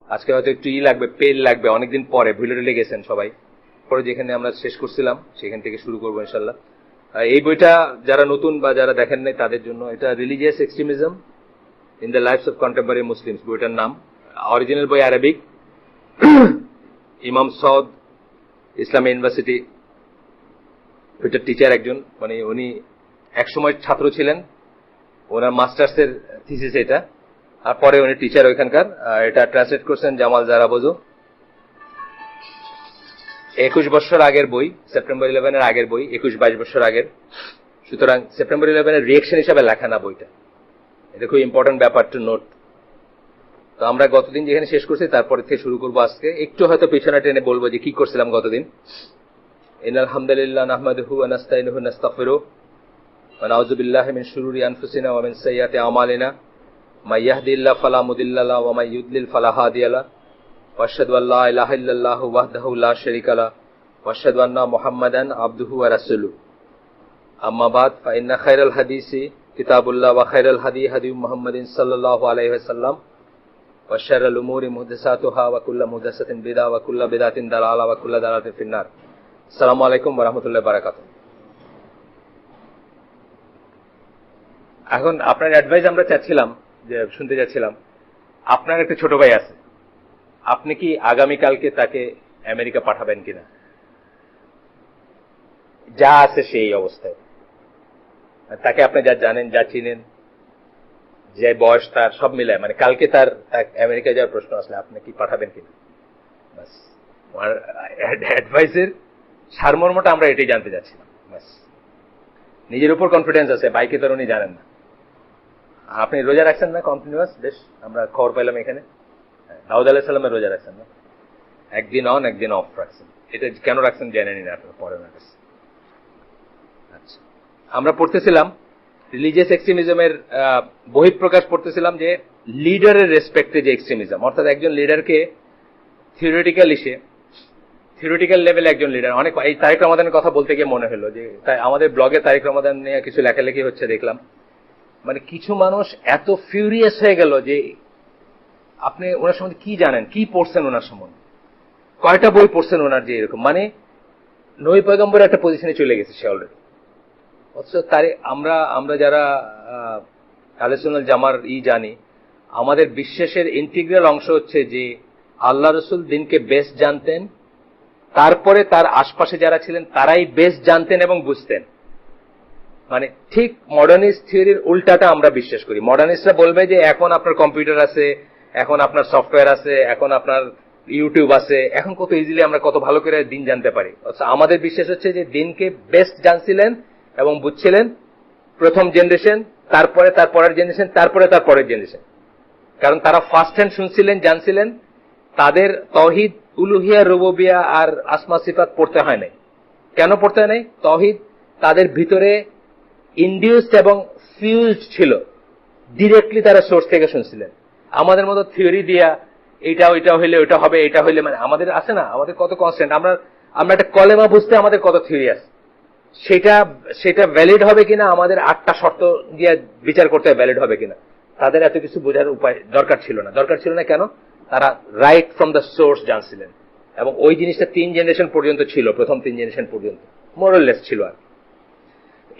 আজকে হয়তো একটু লাগবে, পেল লাগবে, অনেকদিন পরে ভুলে টুলে গেছেন সবাই। পরে যেখানে আমরা শেষ করছিলাম সেখান থেকে শুরু করবো ইনশাল্লাহ। এই বইটা যারা নতুন বা যারা দেখেন নাই তাদের জন্য, এটা religious extremism in the lifes of contemporary Muslims, বইটার নাম। অরিজিনাল বই আরবিক, ইমাম সৌদ ইসলামী ইউনিভার্সিটি, ওইটার টিচার একজন, মানে উনি একসময় ছাত্র ছিলেন, ওনার মাস্টার্সের থিসিস এটা, আর পরে উনি টিচার ওইখানকার। এটা ট্রান্সলেট করছেন জামাল জারাবজু। 21 বছর আগের বই, সেপ্টেম্বর 11-এর আগের বই, 21-22 বছর আগের। সুতরাং সেপ্টেম্বর 11-এর রিয়েকশন হিসাবে লেখা না বইটা, এটা খুব ইম্পর্টেন্ট ব্যাপার টু নোট। তো আমরা গতদিন যেখানে শেষ করছি তারপর থেকে শুরু করবো আজকে। একটু হয়তো পিছনে টেনে বলবো যে কি করছিলাম গতদিন। ইন্নাল হামদুলিল্লাহ নাহমাদুহু ওয়া নাস্তাইনুহু ওয়া নাস্তাগফিরুহু ওয়া নাউযু বিল্লাহি মিন শুরুরি আনফুসিনা ওয়া মিন সাইয়্যাতি আমালিনা মা ইয়াহদিল্লাহু ফালা মুদিল্লা লাহু ওয়া মা ইউদ্লিল ফালা হাদিয়া লাহু ওয়া আশহাদু আল্লা ইলাহা ইল্লাল্লাহু ওয়াহদাহু লা শারীকা লাহু ওয়া আশহাদু আন্না মুহাম্মাদান আবদুহু ওয়া রাসূলুহু। আম্মা বাদ, ফা ইন্না খায়রাল হাদিসি কিতাবুল্লাহ ওয়া খায়রাল হাদী হাদী মুহাম্মাদিন সাল্লাল্লাহু আলাইহি ওয়াসাল্লাম ওয়া শাররাল উমুরি মুহদাসাতুহা ওয়া কুল্লু মুহদাসাতিন বিদআহ ওয়া কুল্লু বিদআতিন দালালাহ ওয়া কুল্লু দালালাতিন ফিন্নার। আসসালামু আলাইকুম ওয়া রাহমাতুল্লাহি ওয়া বারাকাতুহু। এখন আপনার অ্যাডভাইস আমরা চাচ্ছিলাম, যে শুনতে চাচ্ছিলাম, আপনার একটা ছোট ভাই আছে, আপনি কি আগামীকালকে তাকে আমেরিকা পাঠাবেন কিনা? যা আছে সেই অবস্থায়, তাকে আপনি যা জানেন, যা চিনেন, যে বয়স তার, সব মিলায়, মানে কালকে তার আমেরিকা যাওয়ার প্রশ্ন আসলে আপনি কি পাঠাবেন কিনা? বাস, আমার অ্যাডভাইসের সারমর্মটা আমরা এটাই জানতে চাচ্ছিলাম। বাস, নিজের উপর কনফিডেন্স আছে, বাইকে তো উনি জানেন না। আপনি রোজা রাখছেন না কন্টিনিউয়াস? বেশ, আমরা খবর পাইলাম এখানে দাউদ আলাইহিস সালামের রোজা রাখছেন না, একদিন অন একদিন অফ রাখছেন। এটা কেন রাখছেন জানেনি না আপনার, পরে না। আচ্ছা, আমরা পড়তেছিলাম রিলিজিয়াস এক্সট্রিমিজমের বহিঃপ্রকাশ, পড়তেছিলাম যে লিডারের রেসপেক্টে যে এক্সট্রিমিজম, অর্থাৎ একজন লিডারকে থিওরিটিক্যাল লেভেলে একজন লিডার। অনেক এই তারেক রমাদানের কথা বলতে গিয়ে মনে হলো যে আমাদের ব্লগে তারেক রমাদান নিয়ে কিছু লেখালেখি হচ্ছে, দেখলাম মানে কিছু মানুষ এত ফিউরিয়াস হয়ে গেল যে আপনি ওনার সম্বন্ধে কি জানেন, কি পড়ছেন ওনার সম্বন্ধে, কয়টা বই পড়ছেন ওনার, যে এরকম মানে নবী পয়গম্বরের একটা পজিশনে চলে গেছে সে অলরেডি। অথচ তারে আমরা যারা আহলে সুন্নাত জামার জানি, আমাদের বিশ্বাসের ইন্টিগ্রাল অংশ হচ্ছে যে আল্লাহ রসুল দিনকে বেস্ট জানতেন, তারপরে তার আশপাশে যারা ছিলেন তারাই বেস্ট জানতেন এবং বুঝতেন। মানে ঠিক মডার্নিস্ট থিওরির উল্টাটা আমরা বিশ্বাস করি। মডার্নিস্টরা বলবে যে এখন আপনার কম্পিউটার আছে, এখন আপনার সফটওয়্যার আছে, এখন আপনার ইউটিউব আছে, এখন কত ইজিলি আমরা কত ভালো করে দিন জানতে পারি। আমাদের বিশ্বাস হচ্ছে যে দিনকে বেস্ট জানছিলেন এবং বুঝছিলেন প্রথম জেনারেশন, তারপরে তার পরের জেনারেশন, তারপরে তার পরের জেনারেশন। কারণ তারা ফার্স্ট হ্যান্ড শুনছিলেন, জানছিলেন, তাদের তাওহীদ, উলুহিয়া, রুবুবিয়া আর আসমা সিফাত পড়তে হয় নাই। কেন পড়তে হয় নাই? তাওহীদ তাদের ভিতরে ইনডিউসড এবং ফিউজড ছিল, ডিরেক্টলি তারা সোর্স থেকে শুনছিলেন। আমাদের মতো থিওরি দিয়া এইটা ওইটা হইলে ওইটা হবে, এটা হইলে, মানে আমাদের আছে না, আমাদের কত কনস্ট্যান্ট, আমরা একটা কলেমা বুঝতে আমাদের কত থিওরি আছে, সেটা ভ্যালিড হবে কিনা আমাদের 8টা শর্ত দিয়ে বিচার করতে ভ্যালিড হবে কিনা। তাদের এত কিছু বোঝার উপায় দরকার ছিল না। কেন? তারা রাইট ফ্রম দ্য সোর্স জানছিলেন, এবং ওই জিনিসটা 3 জেনারেশন পর্যন্ত ছিল, প্রথম 3 জেনারেশন পর্যন্ত মোরলেস ছিল। আর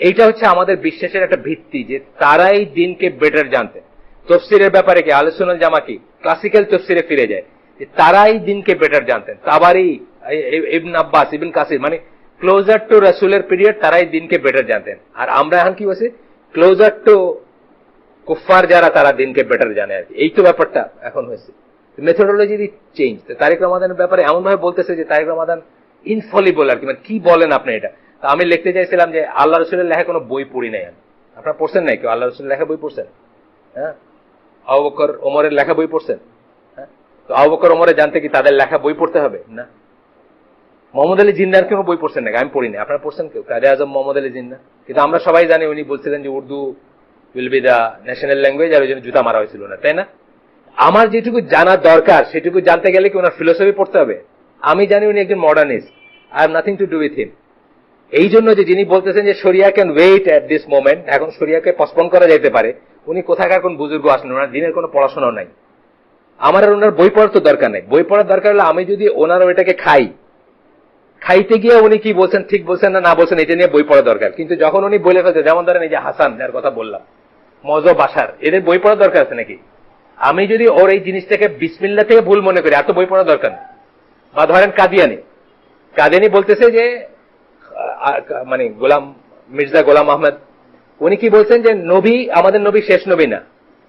এইটা হচ্ছে আমাদের বিশ্বাসের একটা ভিত্তি, যে তারাই দিনকে বেটার জানতেন। তফসিরের ব্যাপারে কি আহলে সুন্নাত জামা কি ক্লাসিক্যাল তফসিরে ফিরে যায়, যে তারাই দিনকে বেটার জানতেন। তাবারি, ইবনে আব্বাস, ইবনে কাসির, মানে ক্লোজার টু রাসূলের পিরিয়ড, তারাই দিনকে বেটার জানতেন। আর আমরা এখন কি বলছি, ক্লোজার টু কুফার যারা, তারা দিনকে বেটার জানে। আর কি এই তো ব্যাপারটা এখন হয়েছে, মেথোডোলজি চেঞ্জ। তারেক রমাদানের ব্যাপারে এমন ভাবে বলতেছে যে তারেক রমাদান ইনফলিবল। আর কি মানে কি বলেন আপনি এটা? আমি লিখতে চাইছিলাম যে আল্লাহ রসুলের লেখা কোনো বই পড়ি নাই আমি। আপনারা পড়ছেন নাই কেউ আল্লাহ রসুলের লেখা বই পড়ছেন? হ্যাঁ, আবু বকর ওমরের লেখা বই পড়ছেন? হ্যাঁ, তো আবু বকর ওমরে জানতে কি তাদের লেখা বই পড়তে হবে না? মোহাম্মদ আলী জিন্নার কোনো বই পড়ছেন নাকি? আমি পড়িনি। আপনারা পড়ছেন কেউ? কাদে আজম মোহাম্মদ আলী জিন্না। কিন্তু আমরা সবাই জানি উনি বলছিলেন যে Urdu will be the national language, আর ওই জন্য জুতা মারা হয়েছিল না, তাই না? আমার যেটুকু জানার দরকার সেটুকু জানতে গেলে কি ওনার ফিলোসফি পড়তে হবে? আমি জানি উনি একজন modernist, I have nothing to do with him. এই জন্য যে যিনি বলতেছেন যে sharia can wait at this moment, এখন শরিয়াকে পসপন করা যেতে পারে, উনি কোথাকার কোন বুজুর্গ আসেন, ওনার দিনের কোনো পড়াশোনাও নাই। আমার আর ওনার বই পড়ার তো দরকার নেই। বই পড়ার দরকার হলে আমি যদি ওনার ওইটাকে খাইতে গিয়ে উনি কি বলছেন, ঠিক বলছেন না বলছেন, এটা নিয়ে বই পড়া দরকার। কিন্তু যখন উনি বলে ফেলছে, যেমন ধরেন এই যে হাসান যার কথা বললাম, মজো বাসার, এদের বই পড়ার দরকার আছে নাকি? আমি যদি ওর এই জিনিসটাকে বিসমিল্লাহ থেকে ভুল মনে করি, এত বই পড়ার দরকার নেই। বা ধরেন কাদিয়ানি বলতেছে যে মানে মির্জা গোলাম আহমেদ, উনি কি বলছেন যে নবী, আমাদের নবী শেষ নবী না,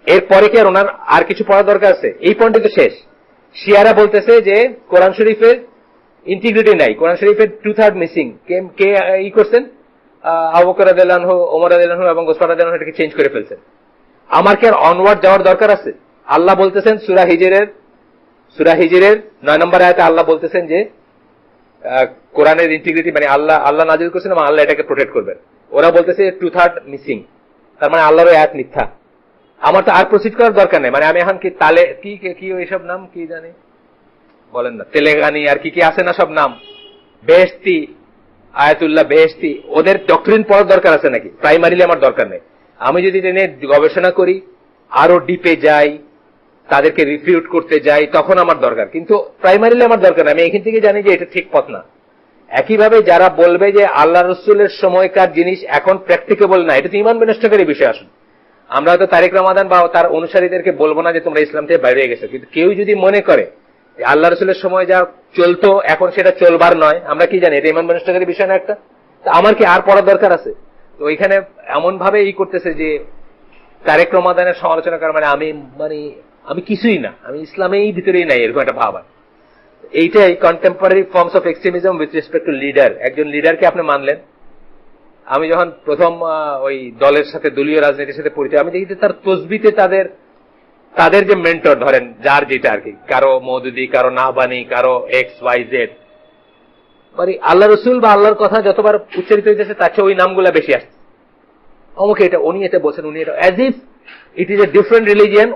এরপরে কি আর ওনার আর কিছু পড়ার দরকার আছে? এই পয়েন্টে তো শেষ। শিয়ারা বলতেছে যে কোরআন শরীফের ইন্টিগ্রিটি নাই, কোরআন শরীফের 2/3 মিসিং। কে ই করছেন? আবু বকর রাদিয়াল্লাহু আনহু, ওমর রাদিয়াল্লাহু আনহু এবং ওসমান রাদিয়াল্লাহু আনহু এটাকে চেঞ্জ করে ফেলছেন। আমার কি আর অনওয়ার্ড যাওয়ার দরকার আছে? আল্লাহ বলতেছেন সূরা হিজরের 9 নম্বর আয়াতে আল্লাহ বলতেছেন যে কোরআনের ইন্টিগ্রিটি মানে আল্লাহ নাজিল করছেন এবং আল্লাহ এটাকে প্রোটেক্ট করবেন। ওরা বলতেছে 2/3 মিসিং, তার মানে আল্লাহর ওই আয়াত মিথ্যা। আমার তো আর প্রসিড করার দরকার নেই। মানে আমি এখন কি তালে কি এইসব নাম কি জানি বলেন না, তেলেগানি আর কি আছে না সব নাম, বেহেশতি, আয়াতুল্লাহ বেহেশতি, ওদের ডক্টরিন পড়ার দরকার আছে নাকি? প্রাইমারিলি আমার দরকার নেই। আমি যদি এটা নিয়ে গবেষণা করি, আরো ডিপে যাই, তাদেরকে রিফিউট করতে যাই, তখন আমার দরকার। কিন্তু প্রাইমারিলি আমার দরকার নেই। আমি এখান থেকে জানি যে এটা ঠিক পথ না। একইভাবে যারা বলবে যে আল্লাহ রসুলের সময়কার জিনিস এখন প্র্যাকটিকেবল না, এটা তো ঈমান বিনষ্টকারী বিষয়। আসুন, আমরা তো তারেক রমাদান বা তার অনুসারীদেরকে বলবো না যে তোমরা ইসলাম থেকে বাইরে গেছো, কিন্তু কেউ যদি মনে করে আল্লাহ রসুলের সময় যা চলতো এখন সেটা চলবার নয়, আমরা কি জানি এটা ঈমান বিনষ্টকারী বিষয় না একটা? আমার কি আর পড়ার দরকার আছে? তো ওইখানে এমন ভাবে করতেছে যে তারেক রমাদানের সমালোচনা করা মানে আমি কিছুই না, আমি ইসলামেই ভিতরেই নাই, এরকম একটা ভাব। এইটাই contemporary forms of extremism with respect to leader. একজন লিডারকে আপনি মানলেন। আমি যখন প্রথম ওই দলের সাথে, দলীয় রাজনীতির সাথে পরিচয়, আমি দেখি তার তসবিতে তাদের যে মেন্টর ধরেন, যার যেটা আর কি, কারো মওদুদি, কারো নাহবানি, কারো XYZ, মানে আল্লাহ রসুল বা আল্লাহর কথা যতবার উচ্চারিত হইতেছে তার চেয়ে ওই নামগুলা বেশি আসছে। আমাকে এটা উনি এটা বলছেন, উনি এটা, as if it is a different religion.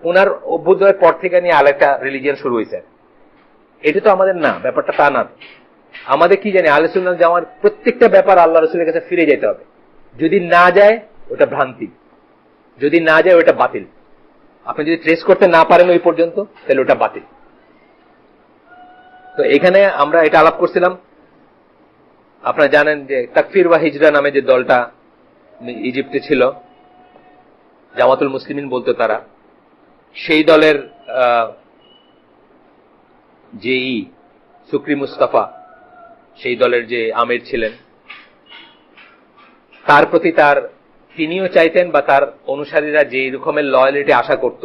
ওনার অভ্যুদয়ের পর থেকে নিয়ে আরেকটা রিলিজিয়ান শুরু হয়েছে। এটা তো আমাদের না, ব্যাপারটা তা না। আমাদের কি জানি, আহলে সুন্নাত জামার প্রত্যেকটা ব্যাপার আল্লাহ রসুলের কাছে ফিরে যেতে হবে। যদি না যায় ওটা ভ্রান্তি, যদি না যায় ওটা বাতিল। আপনি যদি ট্রেস করতে না পারেন ওই পর্যন্ত, তাহলে ওটা বাতিল। তো এখানে আমরা এটা আলাপ করছিলাম। আপনারা জানেন যে তাকফির বা হিজরা নামে যে দলটা ইজিপ্টে ছিল, জামাতুল মুসলিমিন বলতো তারা, সেই দলের যে সুকরি মুস্তাফা, সেই দলের যে আমির ছিলেন, তার প্রতি তিনিও চাইতেন বা তার অনুসারীরা যে রকমের লয়ালিটি আশা করত,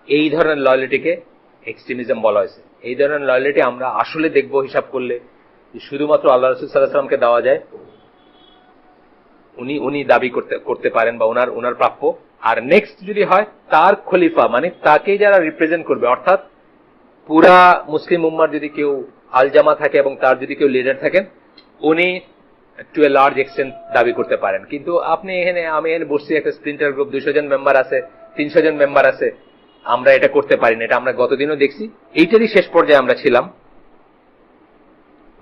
এই ধরনের লয়ালিটিকে এক্সট্রিমিজম বলা হয়েছে। এই ধরনের লয়ালিটি আমরা আসলে দেখব হিসাব করলে শুধুমাত্র আল্লাহ রাসূল সাল্লাল্লাহু আলাইহি ওয়াসাল্লামকে দেওয়া যায়। উনি দাবি করতে পারেন বা ওনার প্রাপ্য। আর নেক্সট যদি হয় তার খলিফা, মানে তাকে যারা রিপ্রেজেন্ট করবে, অর্থাৎ পুরা মুসলিম উম্মার যদি কেউ আলজামা থাকে এবং তার যদি কেউ লিডার থাকেন, উনি টু এ লার্জ এক্সটেন্ট দাবি করতে পারেন। কিন্তু আমি এখানে বসছি, একটা স্প্লিন্টার গ্রুপ, 200 জন মেম্বার আছে, 300 জন মেম্বার আছে, আমরা এটা করতে পারি না। এটা আমরা গতদিনও দেখছি, এইটারই শেষ পর্যায়ে আমরা ছিলাম।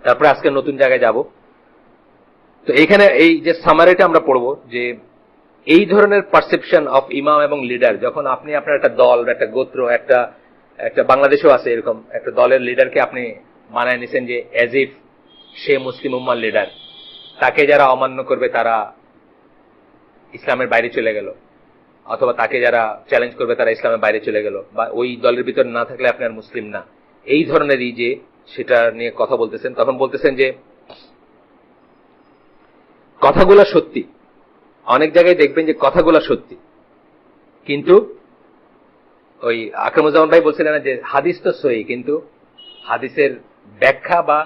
তারপরে আজকে নতুন জায়গায় যাব। তো এখানে এই যে সামারিটা আমরা পড়বো, যে এই ধরনের পারসেপশন অফ ইমাম এবং লিডার, যখন আপনি আপনার একটা দল, একটা গোত্র, একটা বাংলাদেশেও আছে এরকম একটা দলের লিডারকে আপনি মানায় নিছেন যে অ্যাজ ইফ সে মুসলিম উম্মার লিডার, তাকে যারা অমান্য করবে তারা ইসলামের বাইরে চলে গেল, অথবা তাকে যারা চ্যালেঞ্জ করবে তারা ইসলামের বাইরে চলে গেল, বা ওই দলের ভিতর না থাকলে আপনি আর মুসলিম না, এই ধরনেরই যে সেটা নিয়ে কথা বলতেছেন। তখন বলতেছেন যে কথাগুলো সত্যি, অনেক জায়গায় দেখবেন যে কথাগুলো সত্যি, কিন্তু ওই আকরামুজ্জামান ভাই বলছিলেন যে হাদিস তো সহি, কিন্তু হাদিসের ব্যাখ্যা বা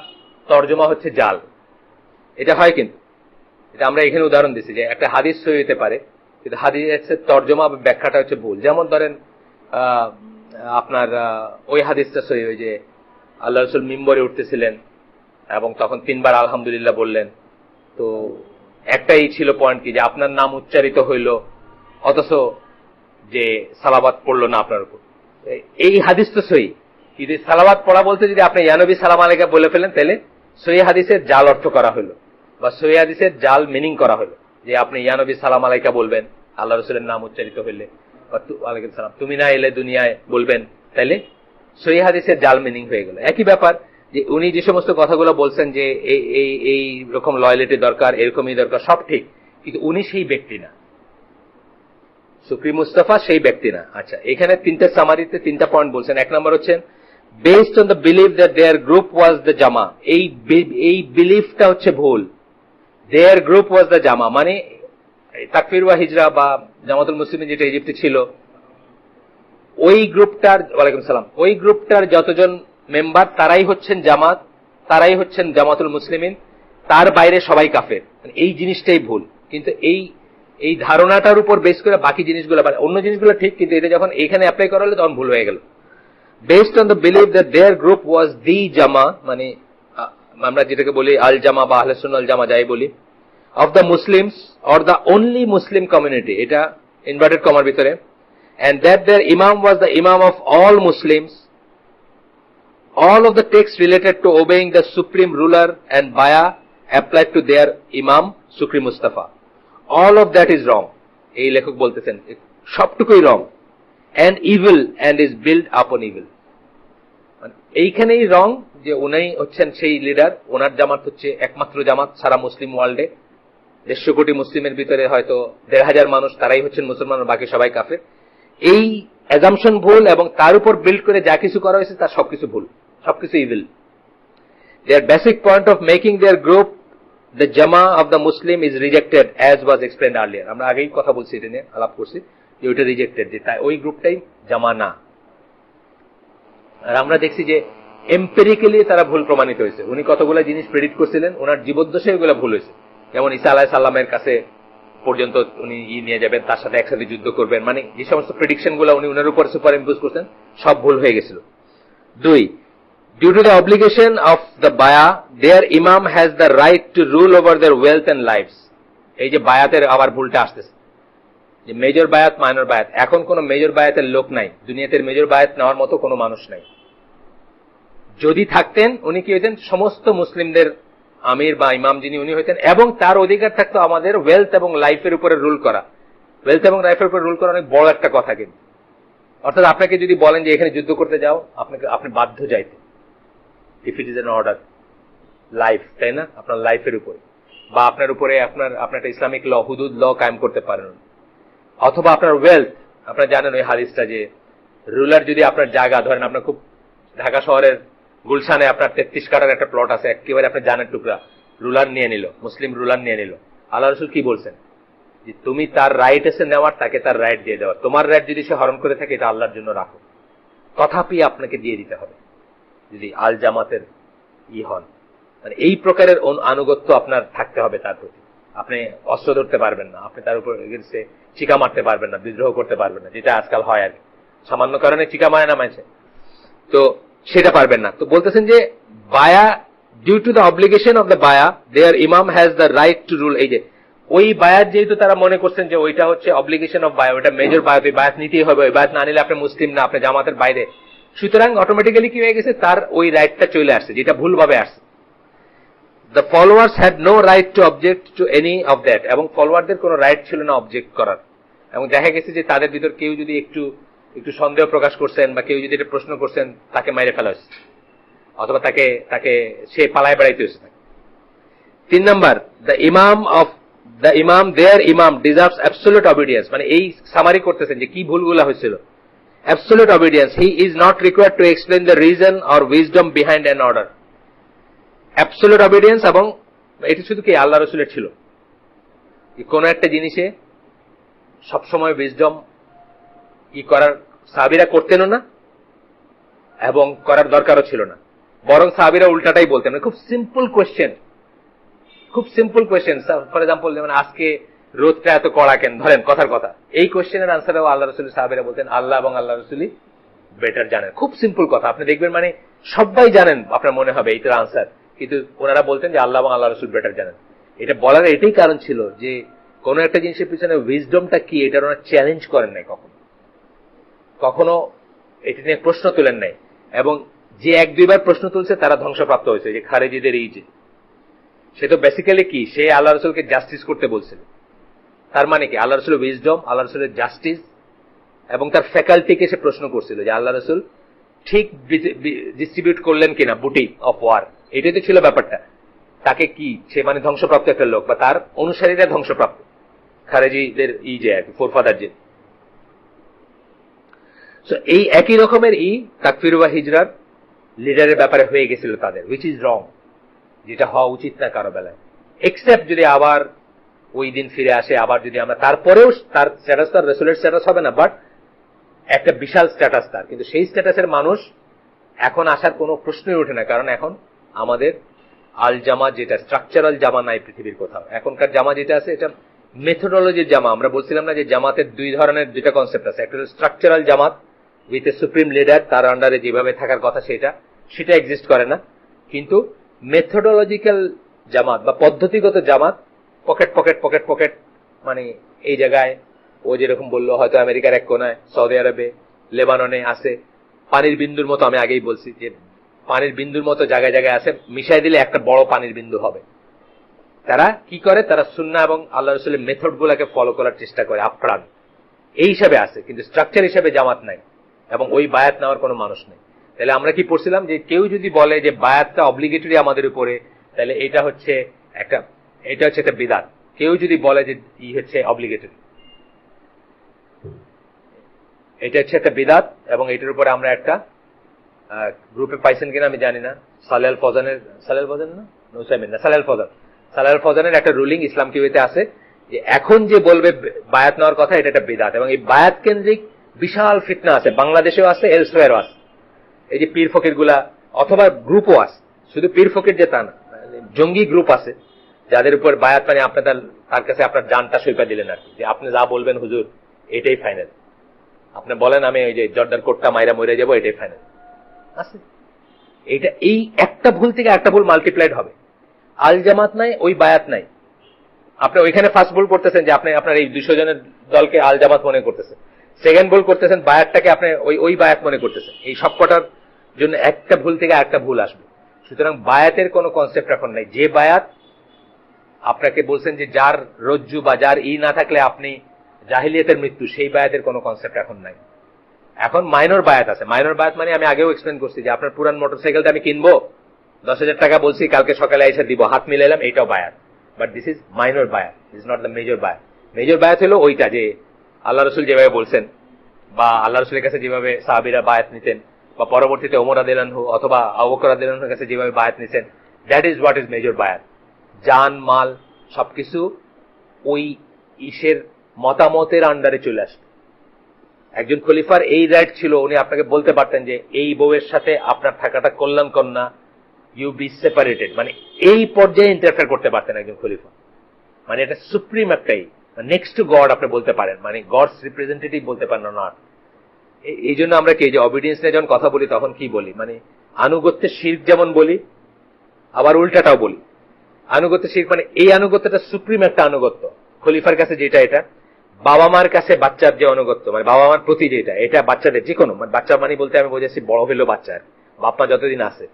তর্জমা হচ্ছে জাল। এটা হয়, কিন্তু এটা আমরা এখানে উদাহরণ দিচ্ছি যে একটা হাদিস সহি হতে পারে, কিন্তু হাদিসের তর্জমা বা ব্যাখ্যাটা হচ্ছে ভুল। যেমন ধরেন আপনার ওই হাদিসটা সহি, ওই যে আল্লাহ রসুল মিম্বরে উঠতেছিলেন এবং তখন 3 বার আলহামদুলিল্লাহ বললেন। তো একটাই ছিল পয়েন্ট কি, যে আপনার নাম উচ্চারিত হইল অথচ যে সালাবাত পড়লো না আপনার উপর। এই হাদিস তো সহি, কিন্তু সালাবাত পড়া বলতে যদি আপনি ইয়া নবী সালাম আলাইকা বলে ফেলেন, তাহলে সহি হাদিসের জাল অর্থ করা হলো, বা সহি হাদিসের জাল মিনিং করা হলো, যে আপনি ইয়া নবী সালাম আলাইকা বলবেন আল্লাহ রসুলের নাম উচ্চারিত হইলে, বা ওয়ালাইকুম সালাম, তুমি না এলে দুনিয়ায় বলবেন তাইলে সহিহ হাদিসের জাল মিনিং হয়ে গেল। একই ব্যাপার যে উনি যে সমস্ত কথাগুলো বলছেন যে এই রকম লয়ালিটি দরকার, এরকমই দরকার, সব ঠিক, কিন্তু উনি সেই ব্যক্তি না, সুপ্রি মুস্তাফা সেই ব্যক্তি না। আচ্ছা, এখানে তিনটা সামারিতে তিনটা পয়েন্ট বলছেন। এক নম্বর হচ্ছেন based on the believe that their group was the জামা। এই বিলিফটা হচ্ছে ভুল। দেয়ার গ্রুপ ওয়াজ দ্য জামা মানে তাকফির ওয়া হিজরা বা জামাতুল মুসলিমিন যেটা ইজিপ্টে ছিল, ওই গ্রুপটার, ওয়ালাইকুম সালাম, ওই গ্রুপটার যতজন মেম্বার তারাই হচ্ছেন জামাত, তারাই হচ্ছেন জামাতুল মুসলিমিন, তার বাইরে সবাই কাফের। এই জিনিসটাই ভুল। কিন্তু এই ধারণাটার উপর বেস করে বাকি জিনিসগুলো, অন্য জিনিসগুলো ঠিক, কিন্তু এটা যখন এখানে অ্যাপ্লাই করা হলো তখন ভুল হয়ে গেল। Based on the believe that their group was the জামা, মানে আমরা যেটাকে বলি আল জামা বা আহলে সুন্নাহ ওয়াল জামা যাই বলি, of the Muslims or the only Muslim community, এটা ইনভার্টেড কমার ভিতরে, and that their imam was the imam of all Muslims. All of the texts related to obeying the supreme ruler and baya applied to their imam Sukri Mustafa. All of that is wrong. এই লেখক বলতেছেন সবটুকুই wrong and evil and is built upon evil. এইখানেই wrong যে উনি হচ্ছেন সেই leader, ওনার জামাত হচ্ছে একমাত্র জামাত সারা মুসলিম ওয়ার্ল্ডে। 150 কোটি মুসলিমের ভিতরে হয়তো 1,500 মানুষ তারাই হচ্ছেন মুসলমান, বাকি সবাই কাফের। এই অ্যাজাম্পশন ভুল, এবং তার উপর বিল্ড করে যা কিছু করা হয়েছে তার সবকিছু ভুল, সবকিছু evil. Their basic point of making their group the জামা of the Muslim is rejected as was explained earlier. আমরা আগেই কথা বলছি, এটা নিয়ে আলাপ করছি যে ওইটা রিজেক্টেড, যে তাই ওই গ্রুপটাই জামা না। আর আমরা দেখছি যে এম্পেরিক্যালি তারা ভুল প্রমাণিত হয়েছে। উনি কতগুলো জিনিস প্রেডিক্ট করছিলেন, ওনার জীবদ্দশায় ওইগুলো ভুল হয়েছে। যেমন ঈসা আলাইহিস সালামের কাছে পর্যন্ত উনি নিয়ে যাবেন, তার সাথে একসাথে যুদ্ধ করবেন, মানে যে সমস্ত প্রেডিকশন গুলো উনি উনার উপর সুপার ইম্পোজ করছেন সব ভুল হয়ে গেছিল। 2, due to the obligation of the বায়া their imam has the right to rule over their wealth and lifes. এই যে বায়াতের আবার ভুলটা আসতেছে, যে মেজর বায়াত মাইনর বায়াত। এখন কোন মেজর বায়াতের লোক নাই দুনিয়াতে, মেজর বায়াত নেওয়ার মতো কোনো মানুষ নাই। যদি থাকতেন উনি কি হইতেন, সমস্ত মুসলিমদের আমির বা ইমাম যিনি উনি হইতেন, এবং তার অধিকার থাকতো আমাদের ওয়েলথ এবং লাইফের উপরে রুল করা। ওয়েলথ এবং লাইফের উপরে রুল করা অনেক বড় একটা কথা, কিন্তু অর্থাৎ আপনাকে যদি বলেন যে এখানে যুদ্ধ করতে যাও, আপনি বাধ্য যাইতে, if it is an order life, তাই না, আপনার লাইফের উপরে, বা আপনার উপরে আপনার একটা ইসলামিক ল, হুদুদ ল কায়েম করতে পারেন। অথবা আপনার ওয়েলথ, আপনারা জানেন ওই হাদিসটা যে রুলার যদি আপনার জায়গা, ধরেন আপনার খুব ঢাকা শহরের গুলশানে আপনার 33 কাঠার একটা প্লট আছে, একেবারে আপনার জানের টুকরা, রুলার নিয়ে নিল, মুসলিম রুলার নিয়ে নিল। আল্লাহ রাসূল কি বলছেন, যে তুমি তার রাইট এসে নেওয়ার, তাকে তার রাইট দিয়ে দেওয়ার। তোমার রাইট যদি সে হরণ করে থাকে, এটা আল্লাহর জন্য রাখো, তথাপি আপনাকে দিয়ে দিতে হবে যদি আল জামাতের হন। মানে এই প্রকারের আনুগত্য আপনার থাকতে হবে তার প্রতি। আপনি অস্ত্র ধরতে পারবেন না, আপনি তার উপর এগেন্সে চিকা মারতে পারবেন না, বিদ্রোহ করতে পারবেন না, যেটা আজকাল হয় আর কি, সামান্য কারণে চিকা মারে না মানছে, তো সেটা পারবেন না। তো বলতেছেন যে বায়া, due to the obligation of the বায়া their imam has the right to rule. এই যে ওই বায়াত, যেহেতু তারা মনে করছেন যে ওইটা হচ্ছে অব্লিগেশন অফ বায়া, ওইটা মেজর বায়াত, ওই বায়াত নিতেই হবে, ওই বায়াত না নিলে আপনি মুসলিম না, আপনি জামাতের বাইরে। সুতরাং অটোমেটিক্যালি কি হয়ে গেছে, তার ওই রাইটটা চলে আসছে, যেটা ভুলভাবে আসছে। The followers had no right to object to any of that, এবং ফলোয়ারদের কোনো রাইট ছিল না অবজেক্ট করার। এবং দেখা গেছে যে তাদের ভিতর কেউ যদি একটু সন্দেহ প্রকাশ করছেন, বা কেউ যদি এটা প্রশ্ন করছেন, তাকে মাইরে ফেলা হয়েছে, অথবা তাকে সে পালায় বেড়াইতে হয়েছে। 3 নাম্বার, দ্য ইমাম দেয়ার ইমাম ডিজার্ভস অ্যাবসলিউট অবিডিয়েন্স। মানে এই সামারি করতেছেন যে কি ভুলগুলা হয়েছিল। Absolute obedience, he is not required to explain the reason or wisdom behind an order. Absolute obedience, এবং এটা শুধু কি আল্লাহ রাসূলের ছিল, কোন একটা জিনিসে সবসময় উইজডম করার সাহাবীরা করতেনও না, এবং করার দরকারও ছিল না, বরং সাহাবীরা উল্টাটাই বলতেন। খুব সিম্পল কোয়েশ্চেন, ফর এক্সাম্পল, যেমন আজকে রোদটা এত কড়া কেন, ধরেন কথার কথা, এই কোয়েশ্চেনের আনসারও আল্লাহ রাসূলের সাহাবীরা বলতেন আল্লাহ এবং আল্লাহ রাসূলই বেটার জানেন। খুব সিম্পল কথা, আপনি দেখবেন মানে সবাই জানেন, আপনার মনে হবে এইটার আনসার, কিন্তু ওনারা বলতেন যে আল্লাহ এবং আল্লাহ রাসূল বেটার জানেন। এটা বলার এটাই কারণ ছিল যে কোন একটা জিনিসের পিছনে উইজডমটা কি, এটার ওনারা চ্যালেঞ্জ করেন নাই, কখনো এটা নিয়ে প্রশ্ন তোলেন নাই। এবং যে 1-2 বার প্রশ্ন তুলছে তারা ধ্বংসপ্রাপ্ত হয়েছে, যে খারেজিদের এই যে, সে তো বেসিক্যালি কি, সে আল্লাহ রাসূলকে জাস্টিস করতে বলছিল। তার মানে কি, আল্লাহ রাসূলের উইজডম, আল্লাহ রাসূলের জাস্টিস এবং তার ফ্যাকাল্টিকে সে প্রশ্ন করছিল, যে আল্লাহ রাসূল ঠিক ডিস্ট্রিবিউট করলেন কিনা বুটি অফ ওয়ার, এটাই তো ছিল ব্যাপারটা। তাকে কি সে মানে ধ্বংসপ্রাপ্ত একটা লোক, বা তার অনুসারীরা ধ্বংসপ্রাপ্ত, খারেজিদের যে আর কি ফোরফাদার যে। এই একই রকমের তাকফির বা হিজরার লিডারের ব্যাপারে হয়ে গেছিল তাদের, হুইচ ইজ রং, যেটা হওয়া উচিত না কারো বেলায়, এক্সেপ্ট যদি আবার ওই দিন ফিরে আসে, আবার যদি আমরা তারপরেও তার স্ট্যাটাস তার রাসূলের স্ট্যাটাস হবে না, বাট একটা বিশাল স্ট্যাটাস তার, কিন্তু সেই স্ট্যাটাসের মানুষ এখন আসার কোনো প্রশ্নই ওঠে না, কারণ এখন আমাদের আল জামা যেটা স্ট্রাকচারাল জামা নাই পৃথিবীর কোথাও। এখনকার জামা যেটা আছে এটা মেথোডোলজির জামা। আমরা বলছিলাম না যে জামাতের দুই ধরনের দুইটা কনসেপ্ট আছে, একটা হলো structural Jamaat with a supreme leader, তার আন্ডারে যেভাবে থাকার কথা সেটা এক্সিস্ট করে না, কিন্তু মেথোডোলজিক্যাল জামাত বা পদ্ধতিগত জামাত, পকেট পকেট পকেট পকেট, মানে এই জায়গায় ও যেরকম বললো হয়তো আমেরিকার এক কোনায়, সৌদি আরবে, লেবাননে আছে, পানির বিন্দুর মতো, আমি আগেই বলছি যে পানির বিন্দুর মতো জায়গায় জায়গায় আছে, মিশাই দিলে একটা বড় পানির বিন্দু হবে। তারা কি করে, তারা সুন্নাহ এবং আল্লাহ রাসূলের মেথড গুলাকে ফলো করার চেষ্টা করে আপ্রাণ, এই হিসাবে আছে, কিন্তু স্ট্রাকচার হিসাবে জামাত নাই এবং ওই বায়াত নেওয়ার কোনো মানুষ নেই। তাহলে আমরা কি পড়ছিলাম যে কেউ যদি বলে যে বায়াতটা অব্লিগেটরি আমাদের উপরে, তাহলে এটা হচ্ছে একটা বিদআত। কেউ যদি বলে যে হচ্ছে অব্লিগেটরি, এটা হচ্ছে একটা বিদআত, এবং এটার উপরে আমরা একটা গ্রুপে পাইছেন কিনা আমি জানি না, সালেহ আল ফজানের একটা রুলিং ইসলাম টিভিতে আছে যে এখন যে বলবে বায়াত নেওয়ার কথা এটা একটা বিদআত, এবং এই বায়াত কেন্দ্রিক বিশাল ফিতনা আছে, বাংলাদেশেও আছে, এলসওয়্যারও আছে। এই যে পীর ফকির গুলা অথবা গ্রুপও আছে, শুধু পীর ফকির যে তা না, জঙ্গি গ্রুপ আছে যাদের উপর বায়াত মানে আপনি তার কাছে আপনার জানটা সইপা দিলেন আর কি, যে আপনি যা বলবেন হুজুর এটাই ফাইনাল, আপনি বলেন আমি ওই যে জর্দার কোটটা মাইরা মরে যাবো, এটাই ফাইনাল আছে। এটা এই একটা ভুল থেকে একটা ভুল মাল্টিপ্লাইড হবে। আল জামাত নাই, ওই বায়াত নাই, আপনি ওইখানে ফার্স্ট ভুল করতেছেন যে আপনি আপনার এই 200 জনের দলকে আল জামাত মনে করতেছেন, সেকেন্ড ভুল করতেছেন বায়াতটাকে আপনি ওই বায়াত মনে করতেছেন। এই সবকটার জন্য একটা ভুল থেকে একটা ভুল আসবে। সুতরাং বায়াতের কোনো কনসেপ্ট এখন নাই। যে বায়াত আপনাকে বলছেন যে যার রজ্জু বা যার না থাকলে আপনি জাহিলিয়াতের মৃত্যু, সেই বায়াতের কোনো কনসেপ্ট এখন নাই। এখন মাইনর বায়াত আছে। মাইনর বায়াত মানে আমি আগেও এক্সপ্লেন করছি যে আপনার পুরান মোটরসাইকেলটা আমি কিনবো, 10,000 টাকা বলছি, কালকে সকালে এসে দিব, হাত মিলাইলাম, এইটাও বায়াত, বাট দিস ইজ মাইনর বায়াত, ইজ নট দ্য মেজর বায়াত। মেজর বায়াত হলো ওইটা যে আল্লাহ রসুল যেভাবে বলছেন, বা আল্লাহ রসুলের কাছে যেভাবে সাহাবীরা বায়াত নিতেন, বা পরবর্তীতে ওমর রাদিয়াল্লাহু আনহু অথবা আবু বকর রাদিয়াল্লাহু আনহুর কাছে যেভাবে বায়াত নিতেন, that is what is major বায়াত। জান মাল সবকিছু ওই ইসের মতামতের আন্ডারে চলে আসবে। একজন খলিফার এই রাইট ছিল, উনি আপনাকে বলতে পারতেন যে এই বউয়ের সাথে আপনার থাকাটা কল্যাণকর না, ইউ বি সেপারেটেড, মানে এই পর্যায়ে ইন্টারফেয়ার করতে পারতেন একজন খলিফা। মানে এটা সুপ্রিম একটাই, নেক্সট টু গড আপনি বলতে পারেন, মানে গডস রিপ্রেজেন্টেটিভ বলতে পারেন না। এই জন্য আমরা কি যে অবিডিয়েন্স নিয়ে যখন কথা বলি তখন কি বলি, মানে আনুগত্যের শিরক যেমন বলি, আবার উল্টাটাও বলি। আনুগত্যের শিরক মানে এই আনুগত্যটা সুপ্রিম একটা আনুগত্য খলিফার কাছে, যেটা এটা বাবা মার কাছে বাচ্চার যে অনুগত্য, মানে বাবা মার প্রতি যেটা, এটা বাচ্চাদের যে কোনো, মানে বাচ্চা মানে বলতে আমি বোঝাচ্ছি বড় হইলো বাচ্চার বাপমা যতদিন আছে,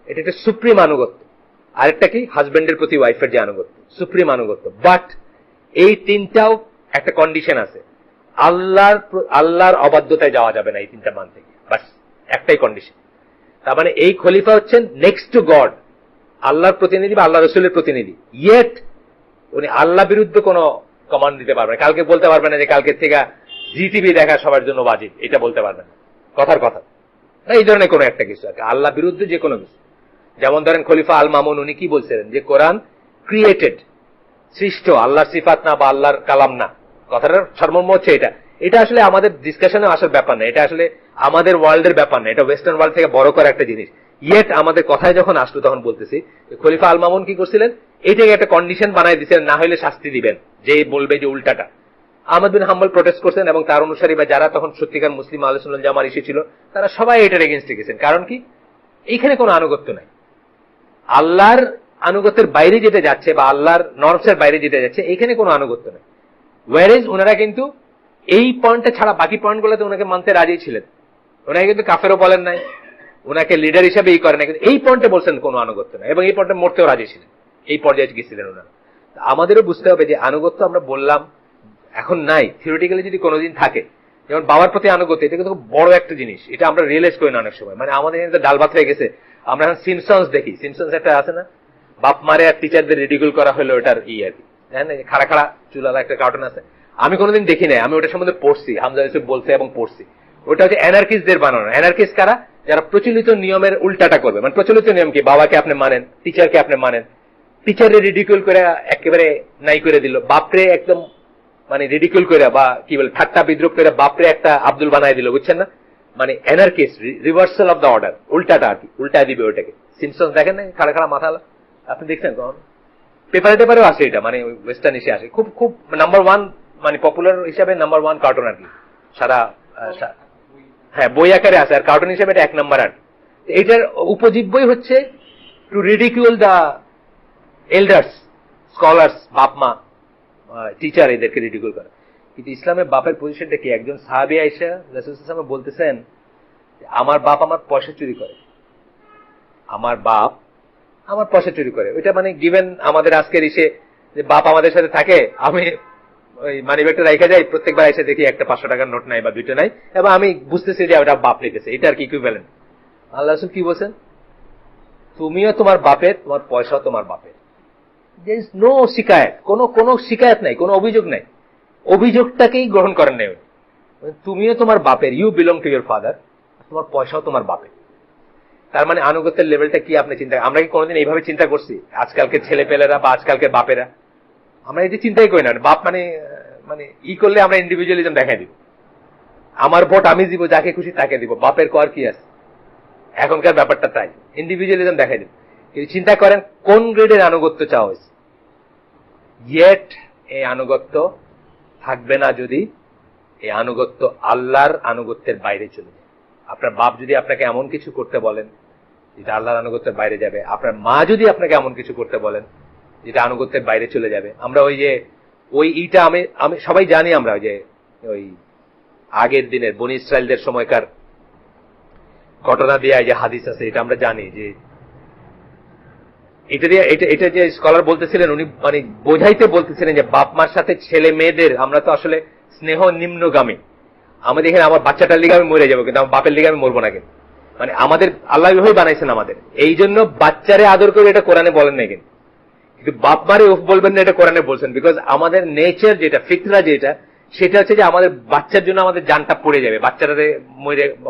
এটা একটা সুপ্রিম আনুগত্য। আরেকটা কি হাজবেন্ডের প্রতি ওয়াইফের যে আনুগত্য, সুপ্রিম আনুগত্য। বাট এই তিনটাও একটা কন্ডিশন আছে, আল্লাহর অবাধ্যতায় যাওয়া যাবে না এই তিনটা মান থেকে, বাস একটাই কন্ডিশন। তার মানে এই খলিফা হচ্ছেন নেক্সট টু গড, আল্লাহর প্রতিনিধি বা আল্লাহ রসুলের প্রতিনিধি, ইয়েট উনি আল্লাহ বিরুদ্ধে কোনো কমান্ড দিতে পারবেন, কালকে বলতে পারবেন না যে কালকে থেকে জিটিভি দেখা সবার জন্য ওয়াজিব, এটা বলতে পারবেন না, কথার কথা না, এই ধরনের কোনো একটা কিছু আর আল্লাহ বিরুদ্ধে যে কোনো কিছু। যেমন ধরেন খলিফা আল মামুন, উনি কি বলছিলেন যে কোরআন ক্রিয়েটেড, সৃষ্ট, আল্লাহর সিফাত না বা আল্লাহর কালাম না। কথাটার সারমর্ম হচ্ছে এটা আসলে আমাদের ডিসকাশনে আসার ব্যাপার না, এটা আসলে আমাদের ওয়ার্ল্ডের ব্যাপার না, এটা ওয়েস্টার্ন ওয়ার্ল্ড থেকে বড় করা একটা জিনিস। ইয়েট আমাদের কথায় যখন আসলো তখন বলতেছি খলিফা আল মামুন কি করছিলেন, এটাকে একটা কন্ডিশন বানাই দিচ্ছিলেন, না হলে শাস্তি দিবেন, যে বলবে যে উল্টাটা। আহমদ বিন হাম্বল প্রোটেস্ট করছেন এবং তার অনুসারী বা যারা তখন সত্যিকার মুসলিম আহলে সুন্নাত ওয়াল জামার ইস্যু ছিল, তারা সবাই এটার এগেইনস্টে গেছেন। কারণ কি, এইখানে কোনো আনুগত্য নাই, আল্লাহর আনুগত্যের বাইরে যেতে যাচ্ছে বা আল্লাহর নর্মসের বাইরে যেতে যাচ্ছে, এইখানে কোনো আনুগত্য নেই। ওয়ারেজ ওনারা কিন্তু এই পয়েন্টটা ছাড়া বাকি পয়েন্টগুলোতে ওনাকে মানতে রাজি ছিলেন, ওনাকে কিন্তু কাফেরও বলেন নাই, ওনাকে লিডার হিসেবে করেন না, কিন্তু এই পয়েন্টে বলছেন কোনো আনুগত্য নাই, এবং এই পয়েন্টে মরতেও রাজি ছিলেন, এই পর্যায়ে গেছিলেন ওনারা। আমাদেরও বুঝতে হবে যে আনুগত্য আমরা বললাম এখন নাই, থিওরিটিক্যালি যদি কোনোদিন থাকে যেমন বাবার প্রতি আনুগত্য, এটা কিন্তু খুব বড় একটা জিনিস, এটা আমরা রিয়েলাইজ করি না অনেক সময়। মানে আমাদের এখানে ডাল ভাত হয়ে গেছে, আমরা এখন সিমসন্স দেখি, সিমসন্স একটা আছে না, বাপ মারে আর টিচারদের রিডিকুল করা হলো, ওটার আর কি, জানেন খাড়া খাড়া চুলালা একটা কার্টুন আছে, আমি কোনোদিন দেখি নাই, আমি ওটার সম্বন্ধে পড়ছি, হামজা ইউসুফ বলছে এবং পড়ছি। ওটা হচ্ছে অ্যানার্কিস্টদের বানানো। অ্যানার্কিস্ট কারা? যারা প্রচলিত নিয়মের উল্টাটা করবে। মানে প্রচলিত নিয়ম কি, বাবাকে আপনি মানেন, টিচারকে আপনি মানেন, টিচারে রিডিকুল করে একেবারে নাই করে দিল, বাপরে একদম মানে রিডিকুল করে বা কি বলে ঠাট্টা বিদ্রুপ করে বাপরে একটা আব্দুল বানাই দিল, বুঝছেন না? মানে anarchist, reversal of the order, উল্টাটা আর কি, উল্টা দিবে ওটাকে। সিমসন্স দেখেন না, খাড়া খাড়া মাথা, আপনি দেখছেন কখন? পেপারে টেপারেও আসে এটা, মানে ওয়েস্টার্ন এসে আসে, খুব খুব নাম্বার ওয়ান, মানে পপুলার হিসাবে নাম্বার ওয়ান কার্টুন আর কি সারা। হ্যাঁ, বই আকারে আছে, আর কার্টুন হিসেবে এটা এক নাম্বার। আর এটার উপজীব্যই হচ্ছে to ridicule the elders, scholars, বাপ মা, টিচার, এদেরকে রিডিকুল করে। কিন্তু ইসলামের বাপের পজিশনটা কি? একজন সাহাবী আয়েশা রাসূলুল্লাহ সাল্লাল্লাহু আলাইহি ওয়াসাল্লাম বলতেছেন, আমার বাপ আমার পয়সা চুরি করে, আমার বাপ আমার পয়সা চুরি করে। ওইটা মানে গিভেন আমাদের আজকের ইসে যে বাপ আমাদের সাথে থাকে, আমি ওই মানি ব্যাগটা রাইখা যাই, প্রত্যেকবার এসে দেখি একটা 500 টাকার নোট নাই বা 2টা নাই, এবং আমি বুঝতেছি যে ওটা বাপ লিখেছে, এটা আর কি ইকুইভ্যালেন্ট। আল্লাহ রাসূল কি বলছেন? তুমিও তোমার বাপের, তোমার পয়সাও তোমার বাপের। দেয়ার ইজ নো শিকায়ত, কোনো শিকায়ত নাই, কোনো অভিযোগ নাই, অভিযোগটাকেই গ্রহণ করেন নাই। তুমিও তোমার বাপের, you belong to your father, তোমার পয়সাও তোমার বাপের। তার মানে আনুগত্যের লেভেলটা কি আপনি চিন্তা, আমরা কি কোনোদিন এইভাবে চিন্তা করছি? আজকালকে ছেলে পেলেরা বা আজকালকে বাপেরা আমরা এই যে চিন্তাই করি না। বাপ মানে মানে ই করলে আমরা ইন্ডিভিজুয়ালিজম দেখাই দিব, আমার ভোট আমি দিব, যাকে খুশি তাকে দিব, বাপের কর কি আছে? এখনকার ব্যাপারটা তাই, ইন্ডিভিজুয়ালিজম দেখাই দিব। কিন্তু চিন্তা করেন কোন গ্রেডের আনুগত্য চাওয়া হয়েছে। ইয়েট এই আনুগত্য থাকবে না যদি এই আনুগত্য আল্লাহর আনুগত্যের বাইরে চলে যায়। আপনার বাপ যদি আপনাকে এমন কিছু করতে বলেন যেটা আল্লাহর আনুগত্যের বাইরে যাবে, আপনার মা যদি আপনাকে এমন কিছু করতে বলেন যেটা আনুগত্যের বাইরে চলে যাবে। আমরা ওই যে ওই ইটা আমি সবাই জানি, আমরা ওই যে ওই আগের দিনের বনি ইসরায়েলদের সময়কার ঘটনা দিয়ে যে হাদিস আছে, এটা আমরা জানি যে এটা যে স্কলার বলতেছিলেন, উনি মানে বোঝাইতে বলতেছিলেন যে বাপ মার সাথে ছেলে মেয়েদের, আমরা তো আসলে স্নেহ নিম্নগামী, আমাদের এখানে আমার বাচ্চাটার লিগে আমি মরে যাবো, কিন্তু আমার বাপের লিগে আমি মরবো না। কিন্তু মানে আমাদের আল্লাহ এভাবেই বানাইছেন আমাদের, এই জন্য বাচ্চারে আদর করে এটা কোরআনে বলেন না, কিন্তু বাপ মারে উফ বলবেন না, এটা কোরআনে বলছেন। বিকজ আমাদের নেচার যেটা, ফিতরা যেটা, সেটা হচ্ছে যে আমাদের বাচ্চার জন্য আমাদের জানটা পড়ে যাবে,